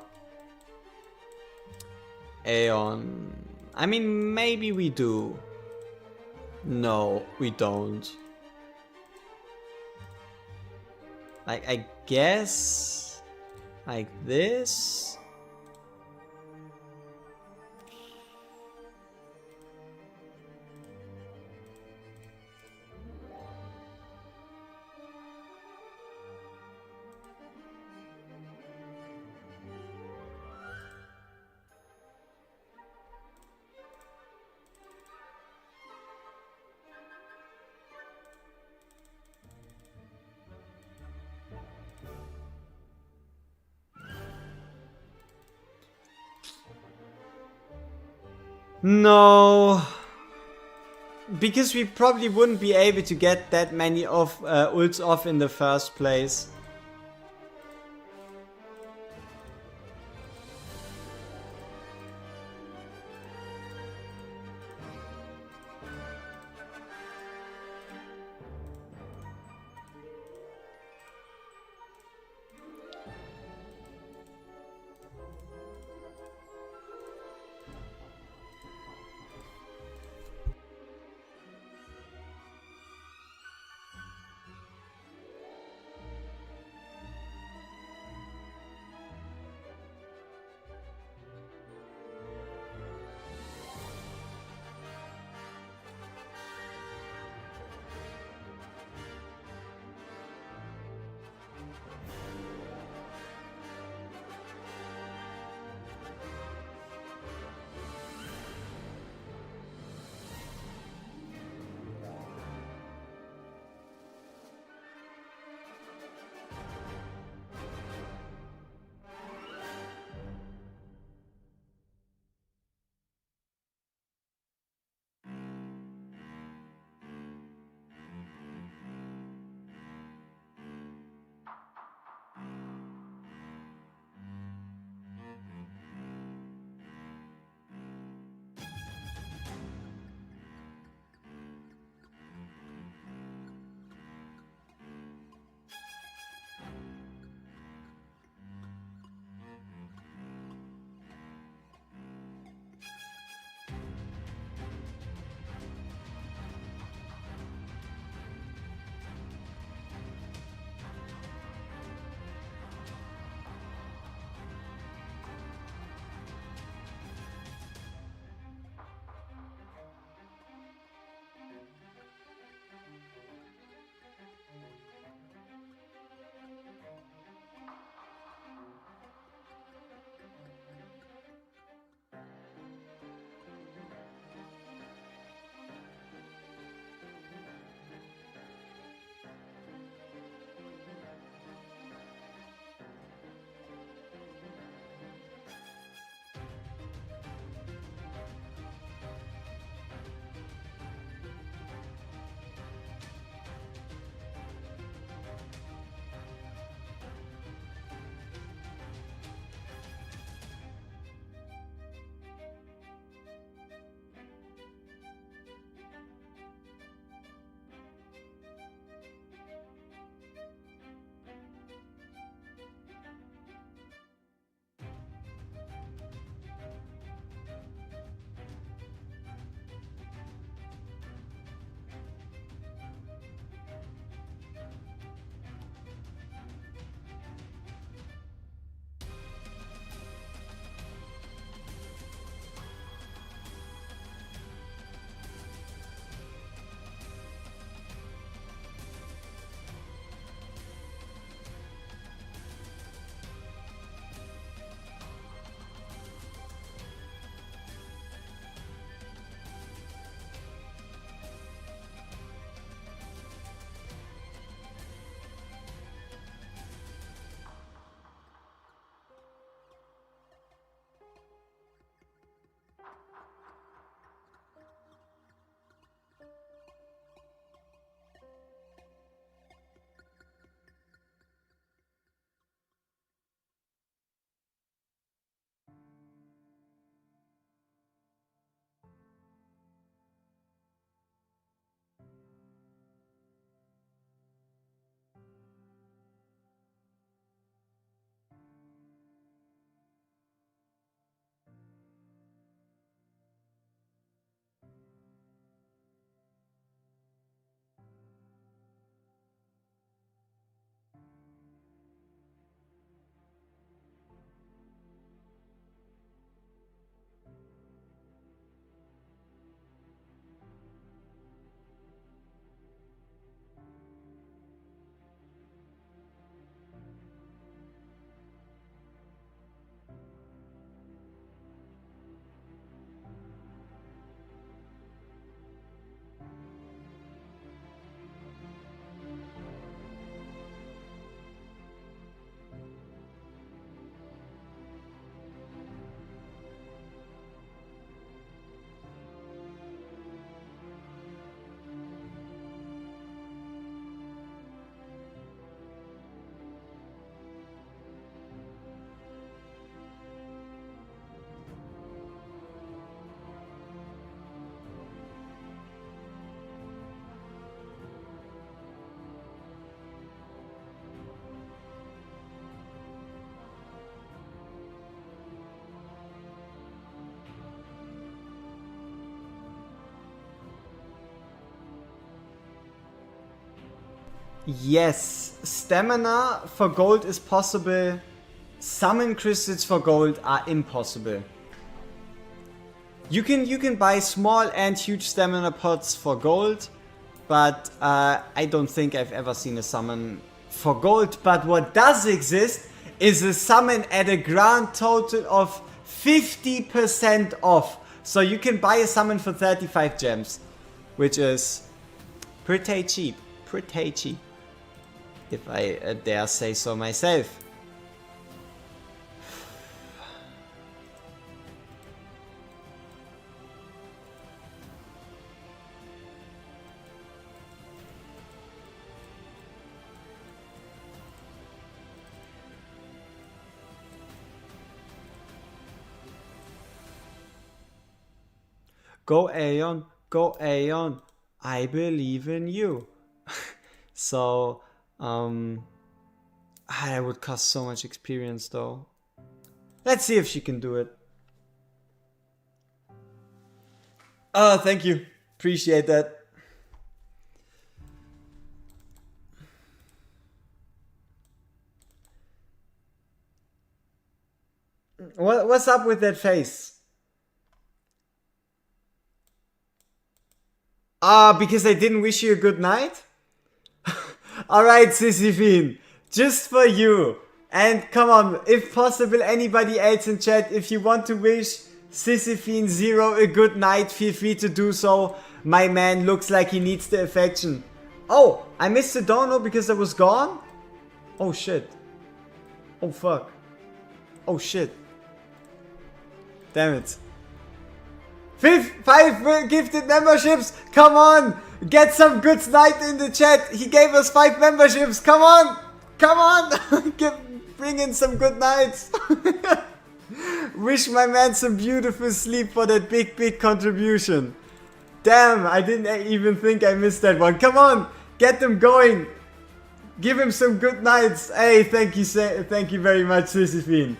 Aeon. I mean, maybe we do. No, we don't. Like, I guess... like this? No. Because we probably wouldn't be able to get that many of ults off in the first place. Yes, stamina for gold is possible. Summon crystals for gold are impossible. You can buy small and huge stamina pots for gold, but I don't think I've ever seen a summon for gold. But what does exist is a summon at a grand total of 50% off. So you can buy a summon for 35 gems, which is pretty cheap. Pretty cheap, if I dare say so myself. Go Aeon, go Aeon, I believe in you. So, that would cost so much experience though. Let's see if she can do it. Oh, thank you. Appreciate that. What's up with that face? Ah, because I didn't wish you a good night? Alright, Sisyphine, just for you. And come on, if possible, anybody else in chat, if you want to wish Sisyphine Zero a good night, feel free to do so. My man looks like he needs the affection. Oh, I missed the dono because I was gone? Oh shit. Oh fuck. Oh shit. Damn it. 5 gifted memberships! Come on! Get some good night in the chat! He gave us 5 memberships! Come on! Come on! Bring in some good nights! Wish my man some beautiful sleep for that big contribution. Damn, I didn't even think I missed that one. Come on! Get them going! Give him some good nights! Hey, thank you very much, Sisyphine.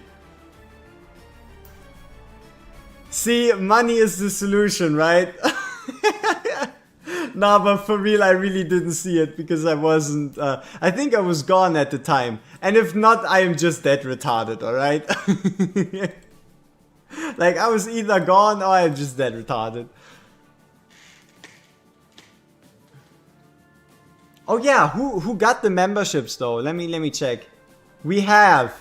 See, money is the solution, right? Nah, but for real, I really didn't see it because I wasn't... I think I was gone at the time. And if not, I am just that retarded, alright? Like, I was either gone or I'm just that retarded. Oh yeah, who got the memberships though? Let me check. We have...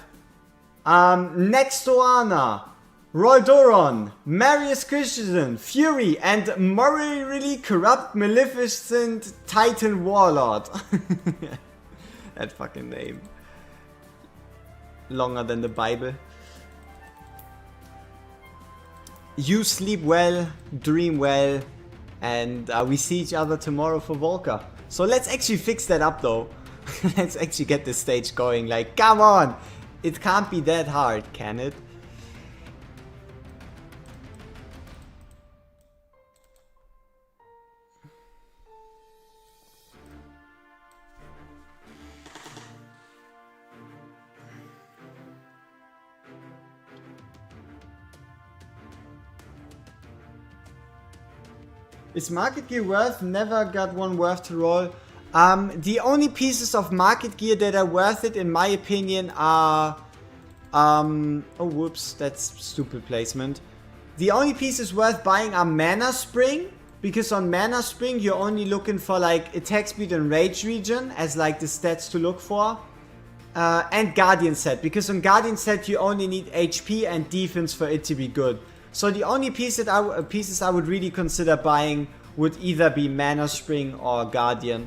Next to Anna, Roldoron, Marius Christensen, Fury, and morally corrupt, maleficent Titan Warlord. That fucking name. Longer than the Bible. You sleep well, dream well, and we see each other tomorrow for VOLKA. So let's actually fix that up though. Let's actually get this stage going. Like, come on! It can't be that hard, can it? Is market gear worth? Never got one worth to roll. The only pieces of market gear that are worth it, in my opinion, are... oh, whoops, that's stupid placement. The only pieces worth buying are Mana Spring, because on Mana Spring you're only looking for like attack speed and rage regen as like the stats to look for. And Guardian Set, because on Guardian Set you only need HP and defense for it to be good. So the only pieces I would really consider buying would either be Mana Spring or Guardian.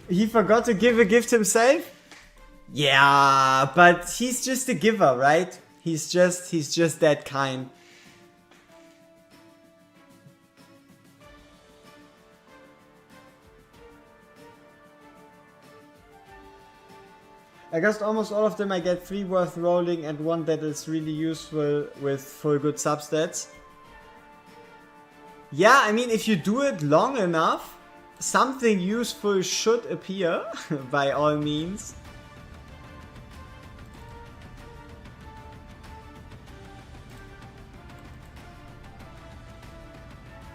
He forgot to give a gift himself? Yeah, but he's just a giver, right? He's just that kind. I guess almost all of them I get 3 worth rolling and 1 that is really useful with full good substats. Yeah, I mean, if you do it long enough, something useful should appear, by all means.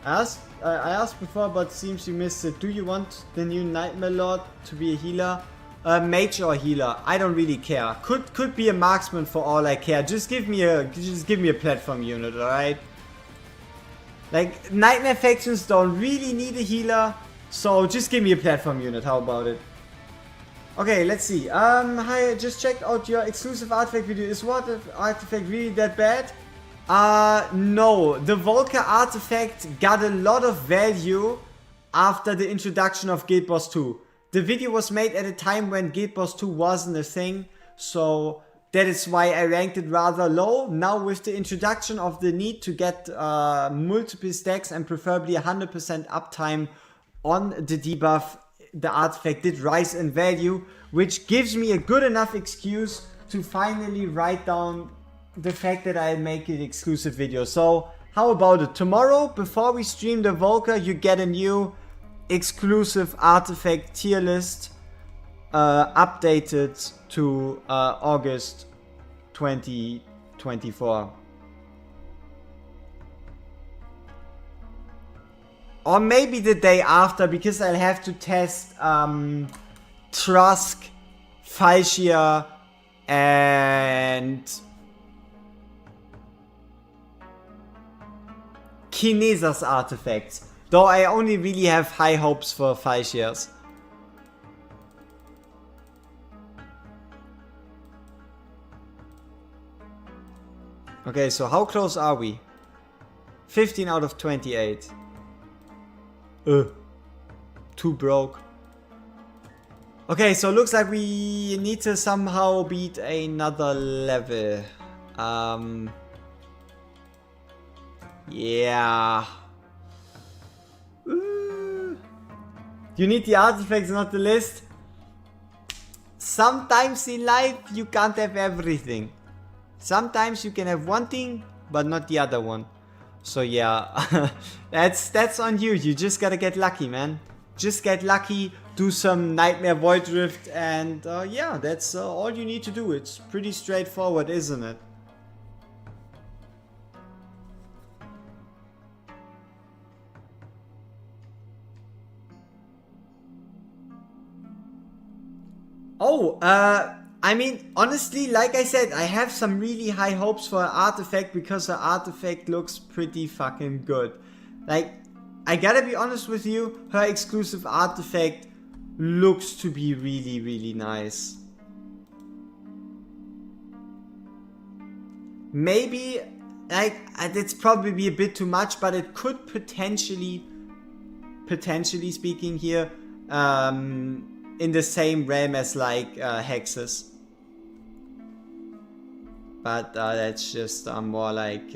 I asked before, but seems you missed it. Do you want the new Nightmare Lord to be a healer? Mage or healer? I don't really care. Could be a marksman for all I care. Just give me a platform unit, alright? Like, Nightmare factions don't really need a healer, so just give me a platform unit. How about it? Okay, let's see. Hi, I just checked out your exclusive artifact video. Is what artifact really that bad? No. The VOLKA artifact got a lot of value after the introduction of Guild Wars 2. The video was made at a time when Guild Wars 2 wasn't a thing, so that is why I ranked it rather low. Now with the introduction of the need to get multiple stacks and preferably 100% uptime on the debuff, the artifact did rise in value, which gives me a good enough excuse to finally write down the fact that I make an exclusive video. So how about it? Tomorrow, before we stream the VOLKA, you get a new exclusive artifact tier list updated to August 2024. Or maybe the day after, because I'll have to test Trusk, Falchia, and Kinesa's artifacts. Though I only really have high hopes for Falchia's. Okay, so how close are we? 15 out of 28. Too broke. Okay, so looks like we need to somehow beat another level. Yeah. You need the artifacts, not the list. Sometimes in life you can't have everything. Sometimes you can have one thing, but not the other one. So yeah, that's on you. You just gotta get lucky, man. Just get lucky, do some Nightmare Void Rift, and yeah, that's all you need to do. It's pretty straightforward, isn't it? Oh, I mean, honestly, like I said, I have some really high hopes for an artifact because the artifact looks pretty fucking good. Like, I gotta be honest with you, her exclusive artifact looks to be really, really nice. Maybe, like, it's probably a bit too much, but it could potentially speaking here, in the same realm as like hexes, but that's just more like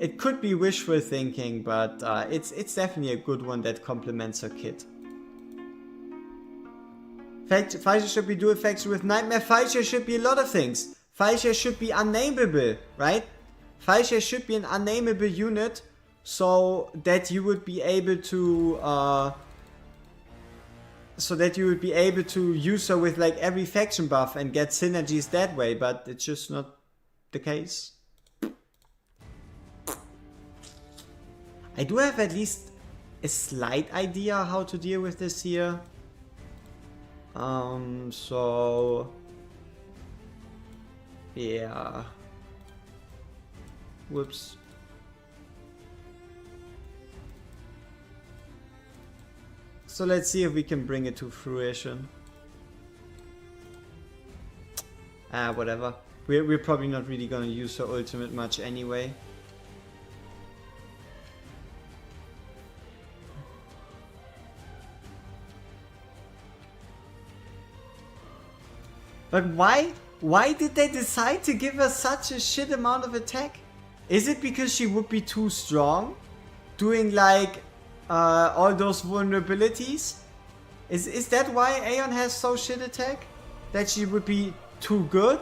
it could be wishful thinking, but it's definitely a good one that complements her kit. Falchia should be dual faction with Nightmare. Falchia should be a lot of things. Falchia should be unnameable, right? Falchia should be an unnameable unit, so that you would be able to use her with like every faction buff and get synergies that way, but it's just not the case. I do have at least a slight idea how to deal with this here. So yeah. Whoops. So let's see if we can bring it to fruition. Whatever. We're probably not really gonna use her ultimate much anyway. But why did they decide to give her such a shit amount of attack? Is it because she would be too strong? Doing like all those vulnerabilities? Is that why Aeon has so shit attack? That she would be too good?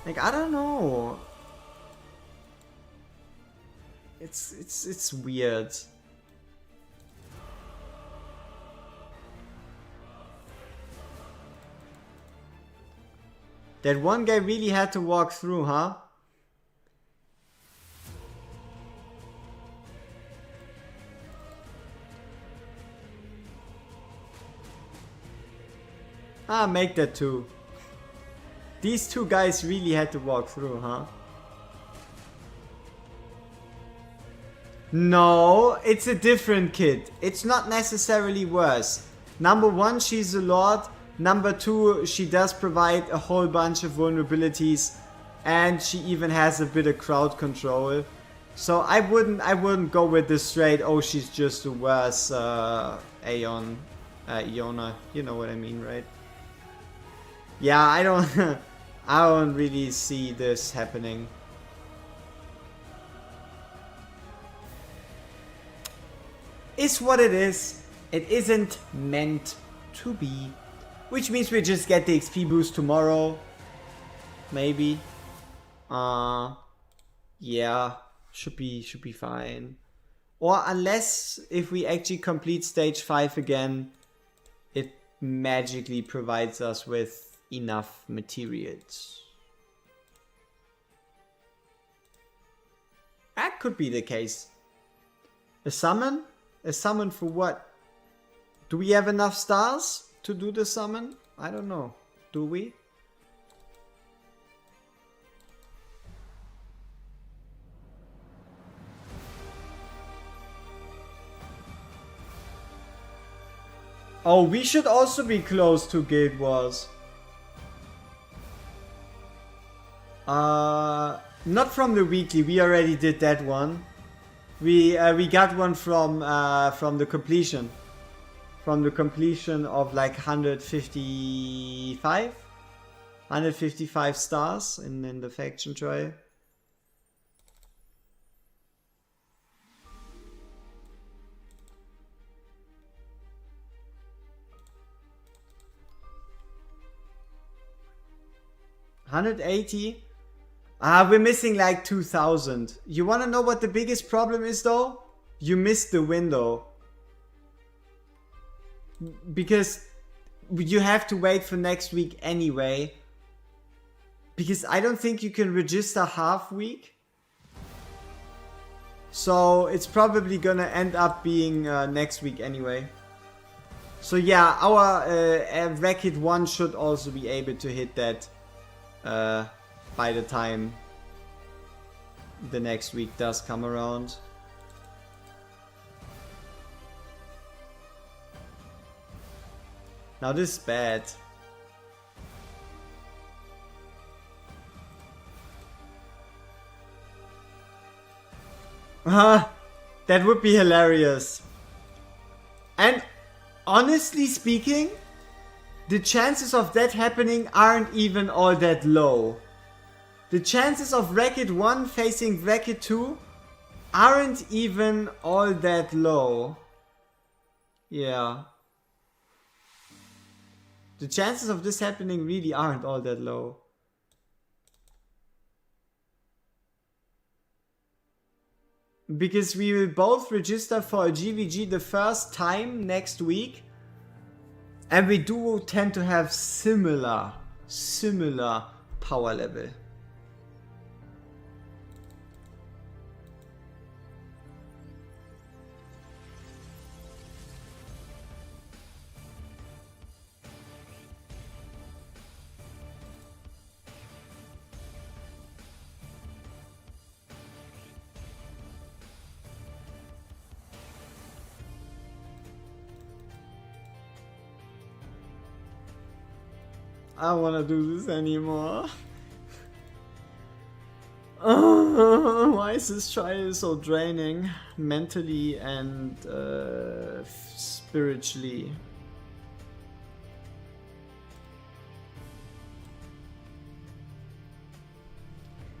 Like, I don't know. It's weird. That one guy really had to walk through, huh? Ah, make that too. These two guys really had to walk through, huh? No, it's a different kid. It's not necessarily worse. Number one, she's a lord. Number two, she does provide a whole bunch of vulnerabilities. And she even has a bit of crowd control. So I wouldn't go with the straight, oh, she's just a worse Iona. You know what I mean, right? Yeah, I don't I don't really see this happening. Is what it is. It isn't meant to be. Which means we just get the XP boost tomorrow. Maybe. Yeah. Should be fine. Or unless if we actually complete stage 5 again, it magically provides us with enough materials. That could be the case. A summon? A summon for what? Do we have enough stars to do the summon? I don't know. Do we? Oh, we should also be close to Guild Wars. Not from the weekly. We already did that one. We got one from the completion. From the completion of like 155 stars in the faction trial. $180. We're missing like 2,000. You wanna know what the biggest problem is though? You missed the window. Because you have to wait for next week anyway. Because I don't think you can register half week. So it's probably gonna end up being next week anyway. So yeah, our Racket 1 should also be able to hit that by the time the next week does come around. Now this is bad. That would be hilarious. And honestly speaking, the chances of that happening aren't even all that low. The chances of Racket 1 facing Racket 2 aren't even all that low. Yeah. The chances of this happening really aren't all that low. Because we will both register for a GVG the first time next week. And we do tend to have similar power level. I don't wanna do this anymore. Why is this trial so draining? Mentally and spiritually.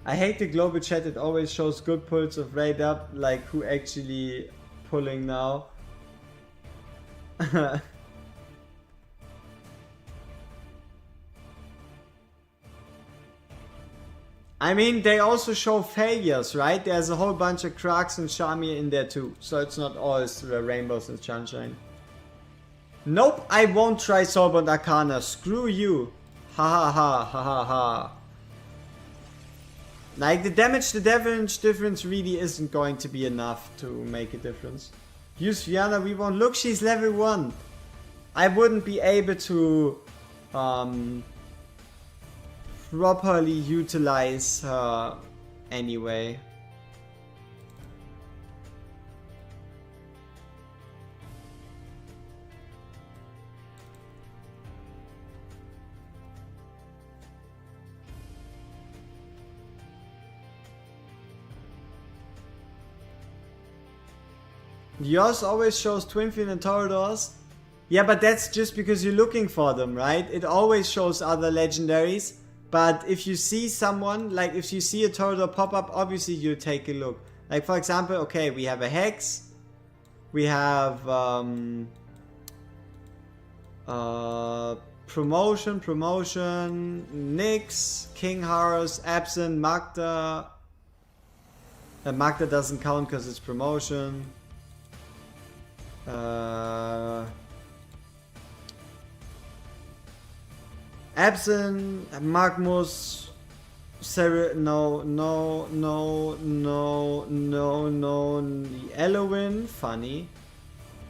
I hate the global chat, it always shows good pulls of raid up, like who actually pulling now. I mean, they also show failures, right? There's a whole bunch of Krags and Shamir in there too. So it's not always rainbows and sunshine. Nope, I won't try Soulbound Arcana. Screw you. Ha ha ha ha ha ha. Like, the damage difference really isn't going to be enough to make a difference. Use Viana, we won't. Look, she's level 1. I wouldn't be able to properly utilize her anyway. Yours always shows Twinfin and Toradors. Yeah, but that's just because you're looking for them, right? It always shows other legendaries. But if you see someone, like if you see a Torador pop up, obviously you take a look. Like for example, okay, we have a Hex. We have Promotion, Nyx, King Horus, Absent, Magda. Magda doesn't count because it's promotion. Absent, Magmus, no, Elowin, funny,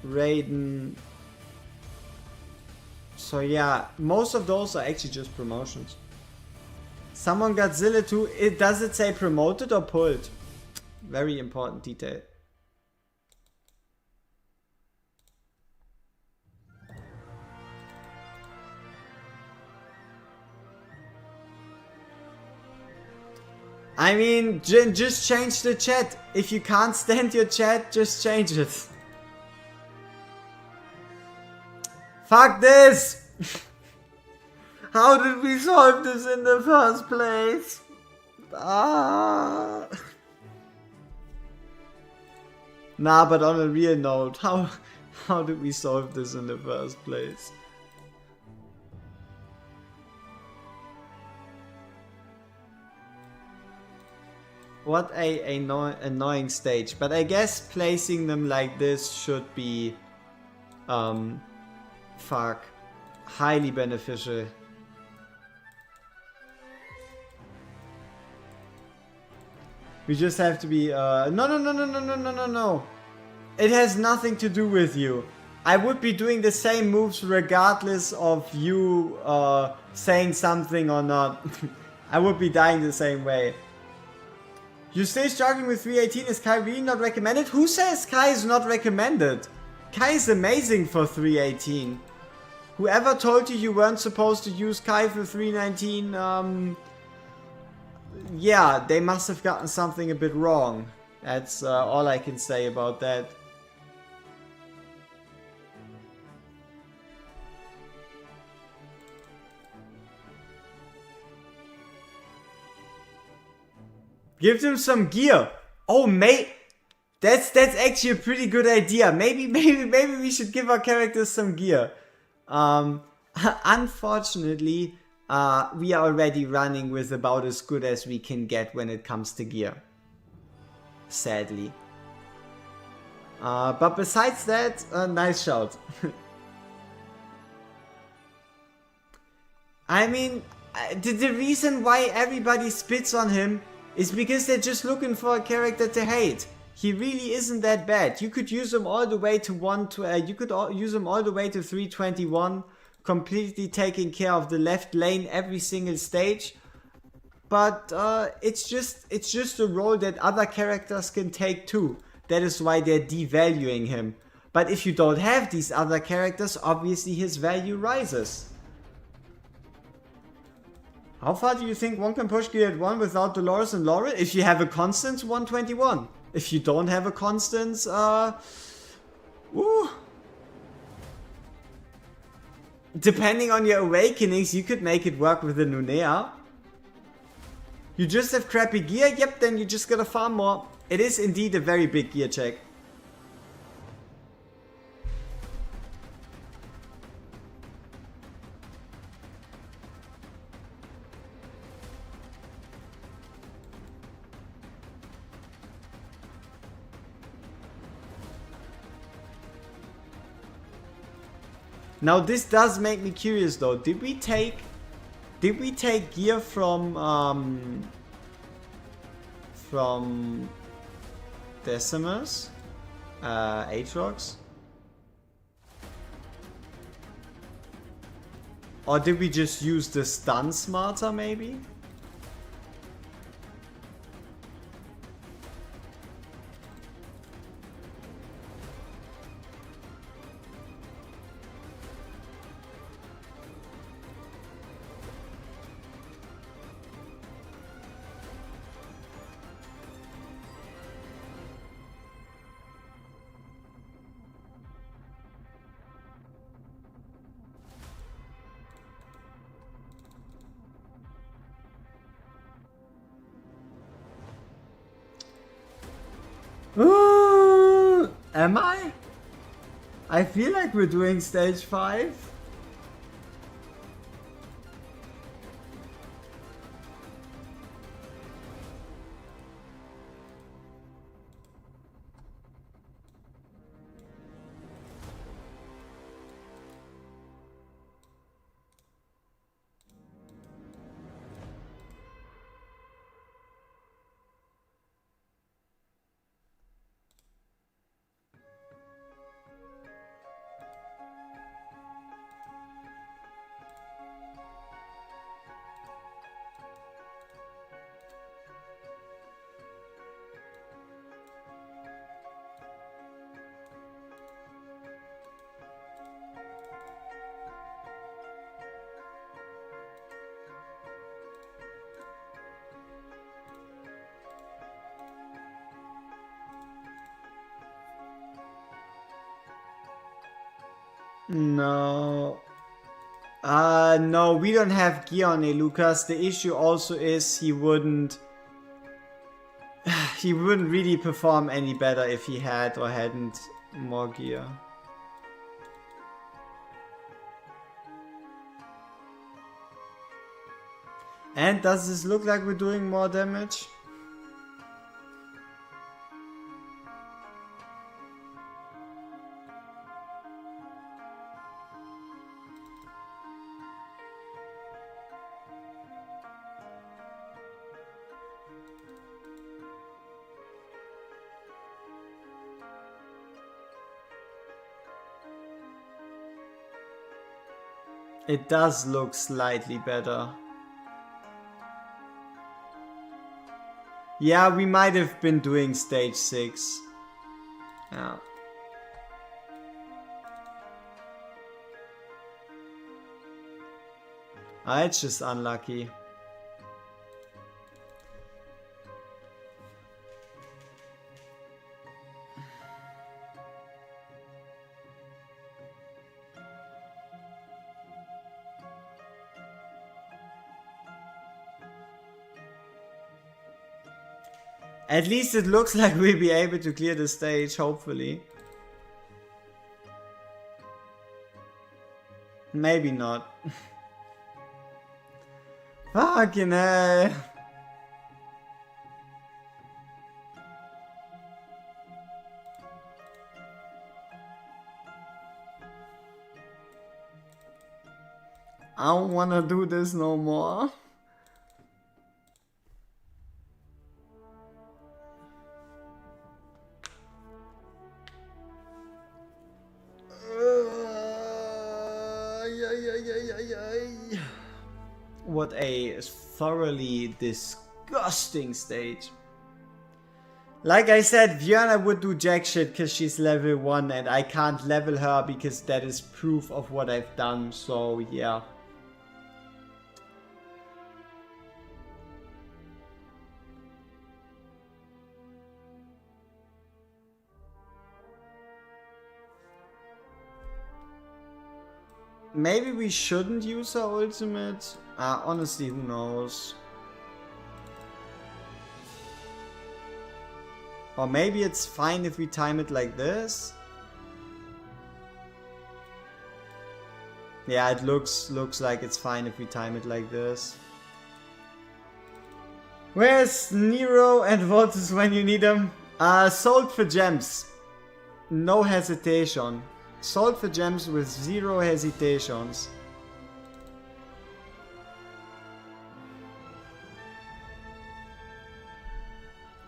Raiden. So yeah, most of those are actually just promotions. Someone got Zilla too. Does it say promoted or pulled? Very important detail. I mean, just change the chat. If you can't stand your chat, just change it. Fuck this! How did we solve this in the first place? Ah. Nah, but on a real note, how did we solve this in the first place? What a annoying stage, but I guess placing them like this should be highly beneficial. We just have to be no. It has nothing to do with you. I would be doing the same moves regardless of you saying something or not. I would be dying the same way. You still struggling with 318? Is Kai really not recommended? Who says Kai is not recommended? Kai is amazing for 318. Whoever told you you weren't supposed to use Kai for 319, yeah, they must have gotten something a bit wrong. That's all I can say about that. Give them some gear. Oh, mate, that's actually a pretty good idea. Maybe we should give our characters some gear. Unfortunately, we are already running with about as good as we can get when it comes to gear. Sadly. But besides that, nice shout. I mean, the reason why everybody spits on him is because they're just looking for a character to hate. He really isn't that bad. You could use him all the way to use him all the way to 321, completely taking care of the left lane every single stage. But it's just a role that other characters can take too. That is why they're devaluing him. But if you don't have these other characters, obviously his value rises. How far do you think one can push gear at 1 without Dolores and Laurel? If you have a Constance, 121. If you don't have a Constance, depending on your awakenings, you could make it work with the Nunea. You just have crappy gear? Yep, then you just gotta farm more. It is indeed a very big gear check. Now this does make me curious though. Did we take gear from Decimus? Aatrox? Or did we just use the stun smarter maybe? Am I? I feel like we're doing stage 5. No. No, we don't have gear on Lucas. The issue also is he wouldn't really perform any better if he had or hadn't more gear. And does this look like we're doing more damage? It does look slightly better. Yeah, we might have been doing stage 6. Yeah. It's just unlucky. At least it looks like we'll be able to clear the stage, hopefully. Maybe not. Fucking hell. I don't wanna do this no more. What a thoroughly disgusting stage. Like I said, Fiona would do jack shit because she's level 1 and I can't level her because that is proof of what I've done, so yeah. Maybe we shouldn't use our ultimate. Honestly, who knows? Or maybe it's fine if we time it like this. Yeah, it looks like it's fine if we time it like this. Where's Nero and Voltus when you need them? Sold for gems. No hesitation. Sold for gems with 0 hesitations.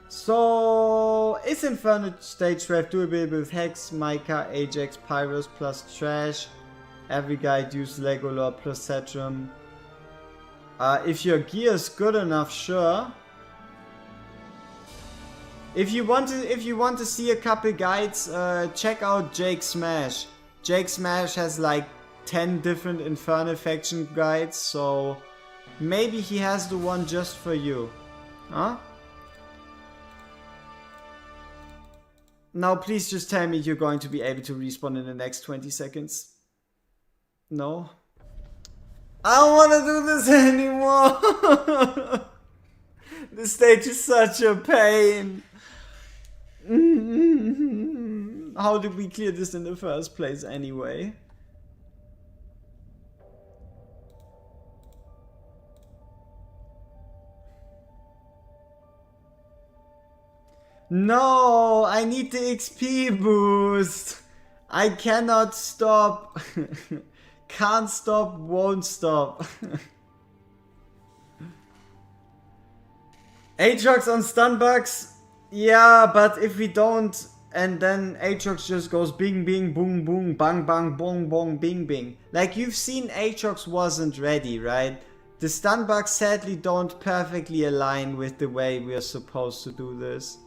So, is Inferno Stage 12 doable with Hex, Micah, Ajax, Pyros plus Trash? Every guide use Legolor plus Cetrum. If your gear is good enough, sure. If you want to see a couple guides, check out Jake Smash. Jake Smash has like 10 different Infernal faction guides, so maybe he has the one just for you. Huh? Now please just tell me you're going to be able to respawn in the next 20 seconds. No? I don't want to do this anymore! This stage is such a pain! How did we clear this in the first place anyway? No, I need the XP boost. I cannot stop. Can't stop, won't stop. Aatrox on stun bugs? Yeah, but if we don't, and then Aatrox just goes bing bing boom boom bang bang bong bong bing bing. Like you've seen Aatrox wasn't ready, right? The stun bugs sadly don't perfectly align with the way we are supposed to do this.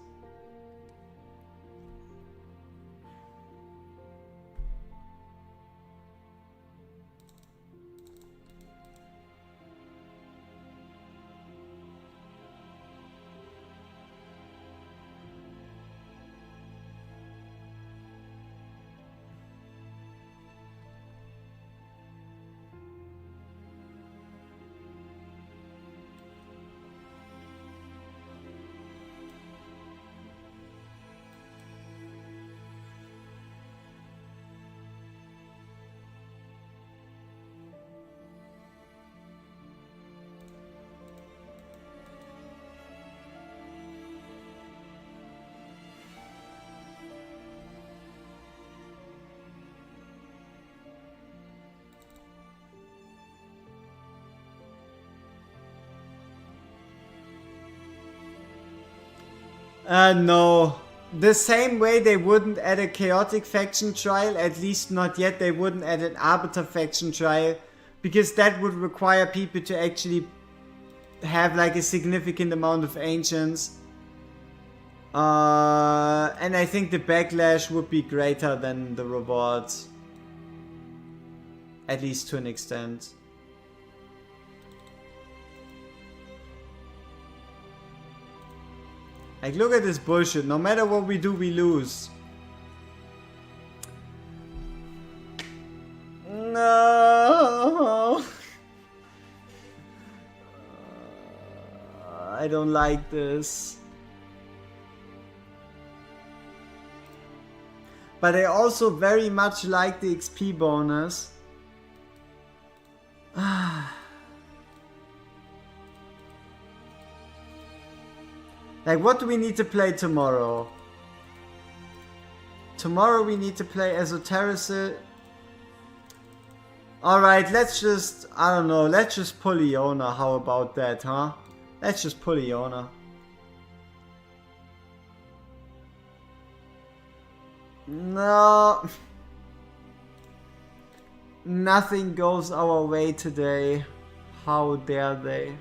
No. The same way they wouldn't add a chaotic faction trial, at least not yet, they wouldn't add an arbiter faction trial, because that would require people to actually have like a significant amount of ancients. And I think the backlash would be greater than the rewards. At least to an extent. Like, look at this bullshit. No matter what we do, we lose. No. I don't like this. But I also very much like the XP bonus. Like, what do we need to play tomorrow? Tomorrow we need to play Esotericist. Alright, let's just, I don't know, let's just pull Iona. How about that, huh? Let's just pull Iona. No. Nothing goes our way today. How dare they?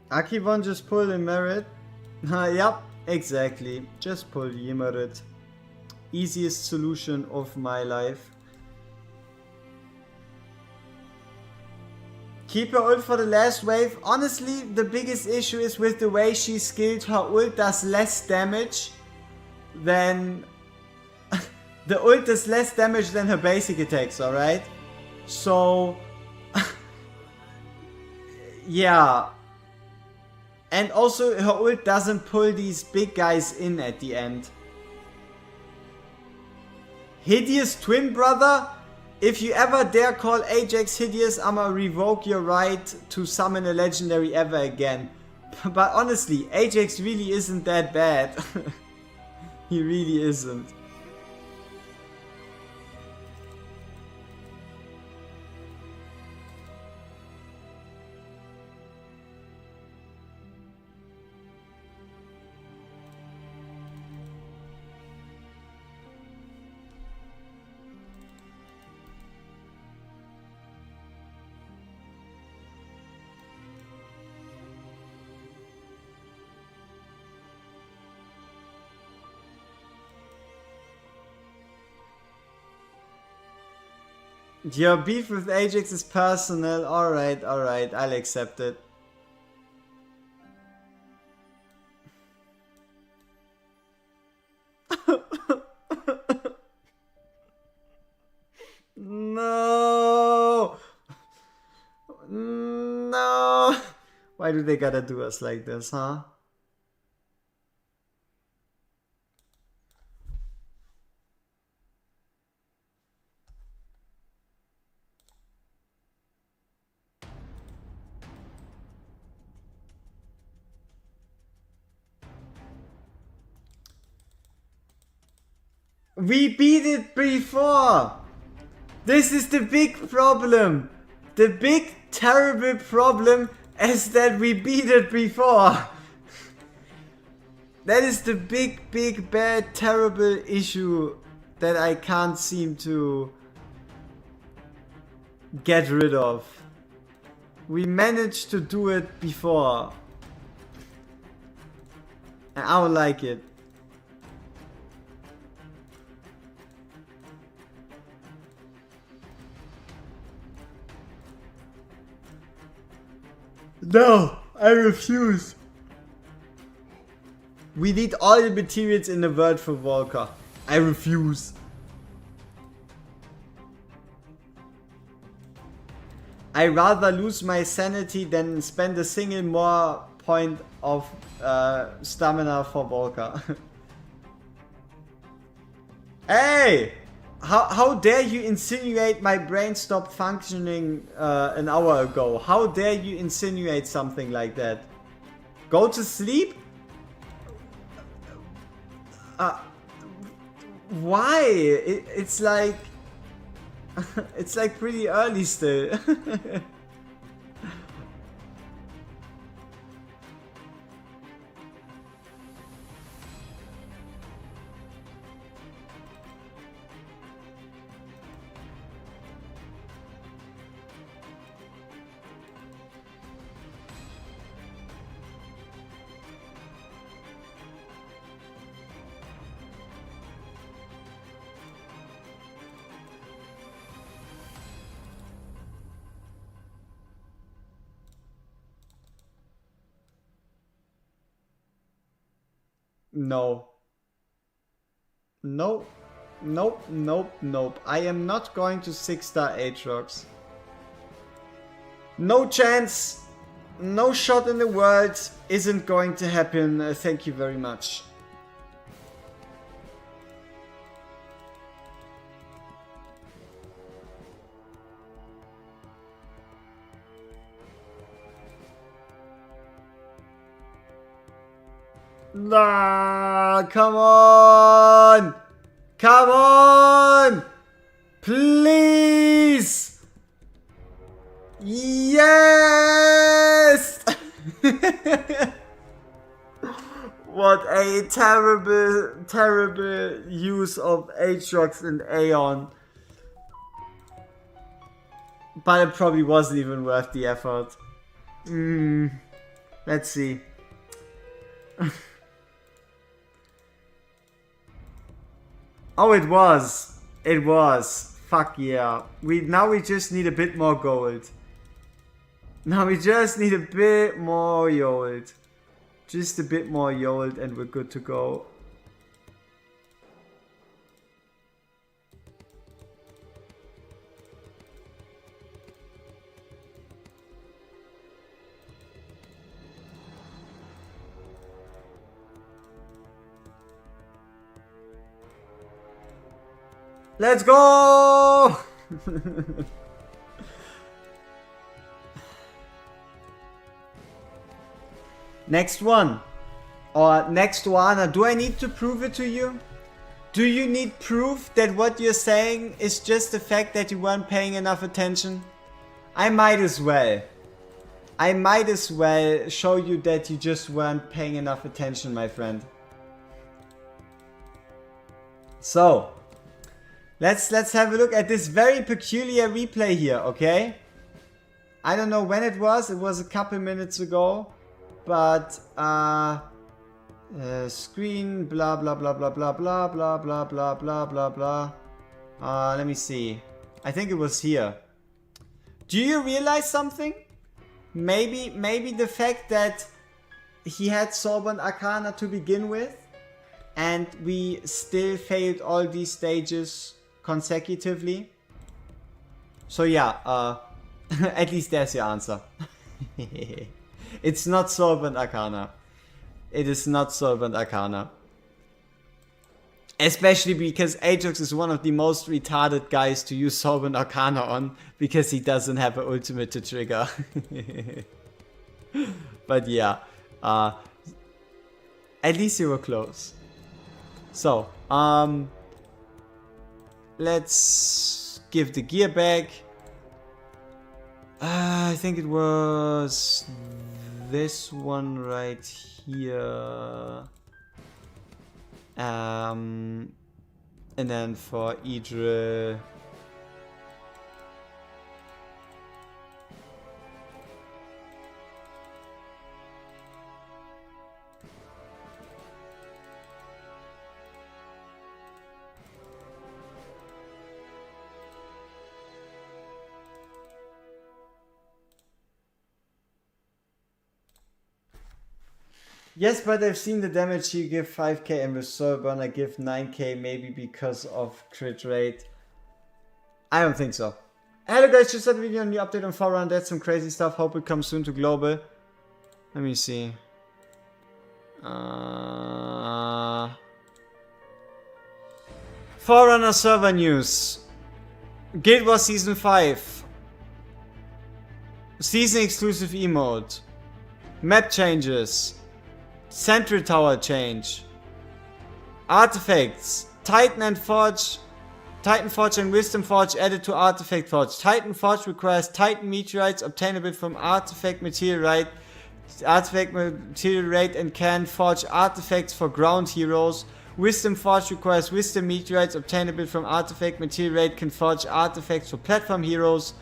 Akivon just pulled a merit. Yep, exactly. Just pull the merit. Easiest solution of my life. Keep her ult for the last wave. Honestly, the biggest issue is with the way she's skilled. Her ult does less damage than... the ult does less damage than her basic attacks, alright? So... yeah. And also, her ult doesn't pull these big guys in at the end. Hideous twin brother? If you ever dare call Ajax hideous, I'ma revoke your right to summon a legendary ever again. But honestly, Ajax really isn't that bad. He really isn't. Your beef with Ajax is personal. Alright, alright, I'll accept it. No! No! Why do they gotta do us like this, huh? We beat it before! This is the big problem! The big terrible problem is that we beat it before! That is the big bad terrible issue that I can't seem to get rid of. We managed to do it before. And I don't like it. No, I refuse. We need all the materials in the world for VOLKA. I refuse. I rather lose my sanity than spend a single more point of stamina for VOLKA. Hey! How dare you insinuate my brain stopped functioning an hour ago? How dare you insinuate something like that? Go to sleep? Why? It's like... it's like pretty early still. No. Nope. Nope, nope, nope. I am not going to 6-star Aatrox. No chance. No shot in the world. Isn't going to happen. Thank you very much. Nah, come on! Come on! Please! Yes! What a terrible, terrible use of Aatrox and Aeon. But it probably wasn't even worth the effort. Let's see. Oh, it was. It was. Fuck yeah. Now we just need a bit more gold. Now we just need a bit more gold. Just a bit more gold and we're good to go. Let's go! Next one. Or next one. Do I need to prove it to you? Do you need proof that what you're saying is just the fact that you weren't paying enough attention? I might as well. I might as well show you that you just weren't paying enough attention, my friend. So, let's have a look at this very peculiar replay here, okay? I don't know when it was a couple minutes ago, but screen blah blah blah blah blah blah blah blah blah blah blah blah. Let me see. I think it was here. Do you realize something? Maybe the fact that he had Sorbent Arcana to begin with, and we still failed all these stages consecutively. So yeah, at least there's your answer. It's not Sorbent Arcana. It is not Sorbent Arcana. Especially because Aatrox is one of the most retarded guys to use Sorbent Arcana on, because he doesn't have an ultimate to trigger. But yeah, at least you were close. So, let's give the gear back. I think it was this one right here. And then for Idril, yes, but I've seen the damage you give 5k and with Soulburn I give 9k, maybe because of crit rate. I don't think so. Hello guys, just had a video on new update on Forerunner. That's some crazy stuff. Hope it comes soon to global. Let me see. Forerunner server news. Guild Wars Season 5. Season exclusive emote. Map changes. Sentry Tower change. Artifacts. Titan Forge and Wisdom Forge added to Artifact Forge. Titan Forge requires Titan meteorites obtainable from Artifact Meteorite and can forge artifacts for ground heroes. Wisdom Forge requires Wisdom meteorites obtainable from Artifact Meteorite can forge artifacts for platform heroes.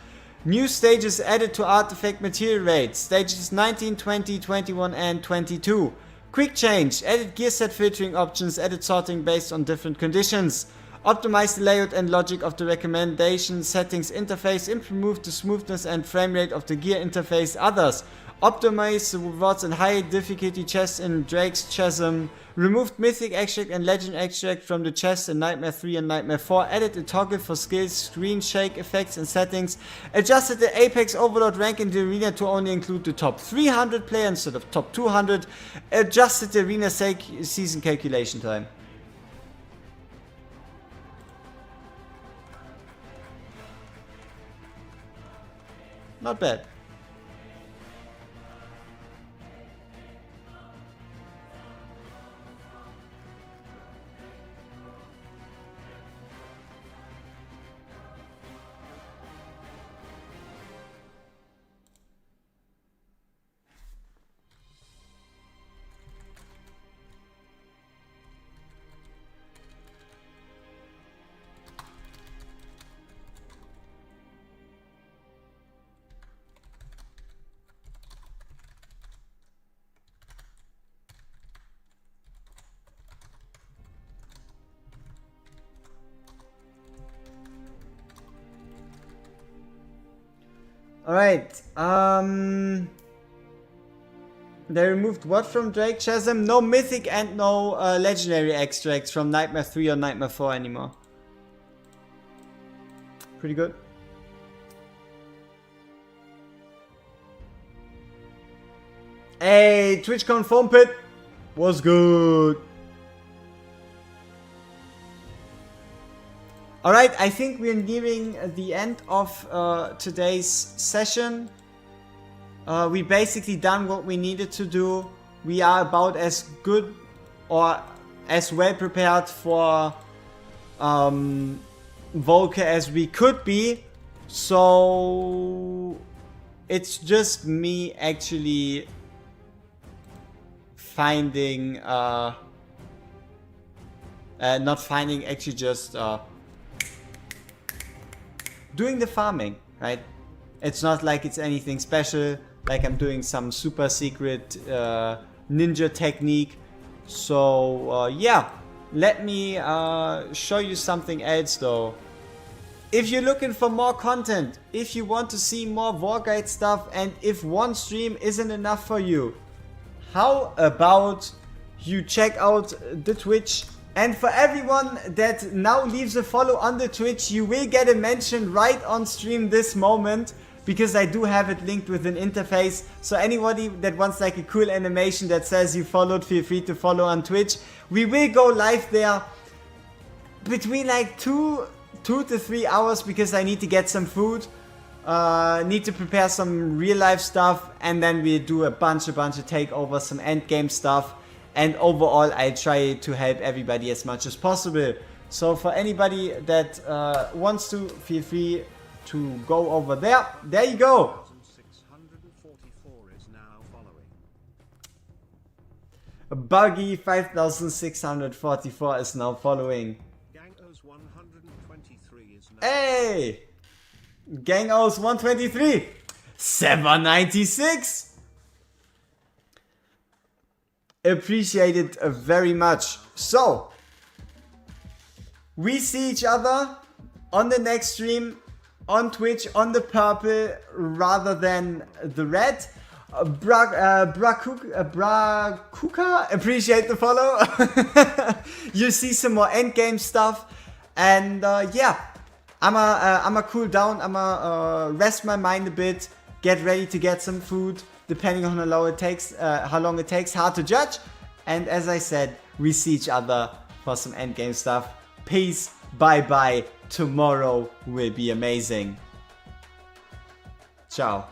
New stages added to Artifact Meteorite. Stages 19, 20, 21 and 22. Quick change, added gear set filtering options, added sorting based on different conditions. Optimize the layout and logic of the recommendation settings interface, improve the smoothness and frame rate of the gear interface. Others, optimize the rewards and high difficulty chests in Drake's Chasm. Removed Mythic Extract and Legend Extract from the chests in Nightmare 3 and Nightmare 4. Added a toggle for skills, screen shake effects and settings. Adjusted the Apex Overlord rank in the arena to only include the top 300 players instead of top 200. Adjusted the arena season calculation time. Not bad. Alright, they removed what from Drake Chasm? No Mythic and no Legendary extracts from Nightmare 3 or Nightmare 4 anymore. Pretty good. Hey, TwitchCon Foam Pit was good. Alright, I think we're nearing the end of today's session. We basically done what we needed to do. We are about as good or as well prepared for VOLKA as we could be. So it's just me actually finding, not finding, actually just doing the farming, right? It's not like it's anything special, like I'm doing some super secret ninja technique. So yeah, let me show you something else though. If you're looking for more content, if you want to see more WorGuides stuff, and if one stream isn't enough for you, how about you check out the Twitch? And for everyone that now leaves a follow on the Twitch, you will get a mention right on stream this moment, because I do have it linked with an interface. So anybody that wants like a cool animation that says you followed, feel free to follow on Twitch. We will go live there between like 2 to 3 hours, because I need to get some food, need to prepare some real life stuff, and then we do a bunch of takeovers, some end game stuff, and overall I try to help everybody as much as possible. So for anybody that wants to, feel free to go over there. There you go. 5644 is now following. Buggy 5644 is now following. Gangos 123 is now. Hey! Gangos 123. 796. Appreciate it very much. So, we see each other on the next stream on Twitch on the purple rather than the red. Brakuka, appreciate the follow. You see some more endgame stuff, and yeah, I'ma cool down. I'ma rest my mind a bit, get ready to get some food, depending on how long it takes. Hard to judge. And as I said, we see each other for some endgame stuff. Peace. Bye bye. Tomorrow will be amazing. Ciao.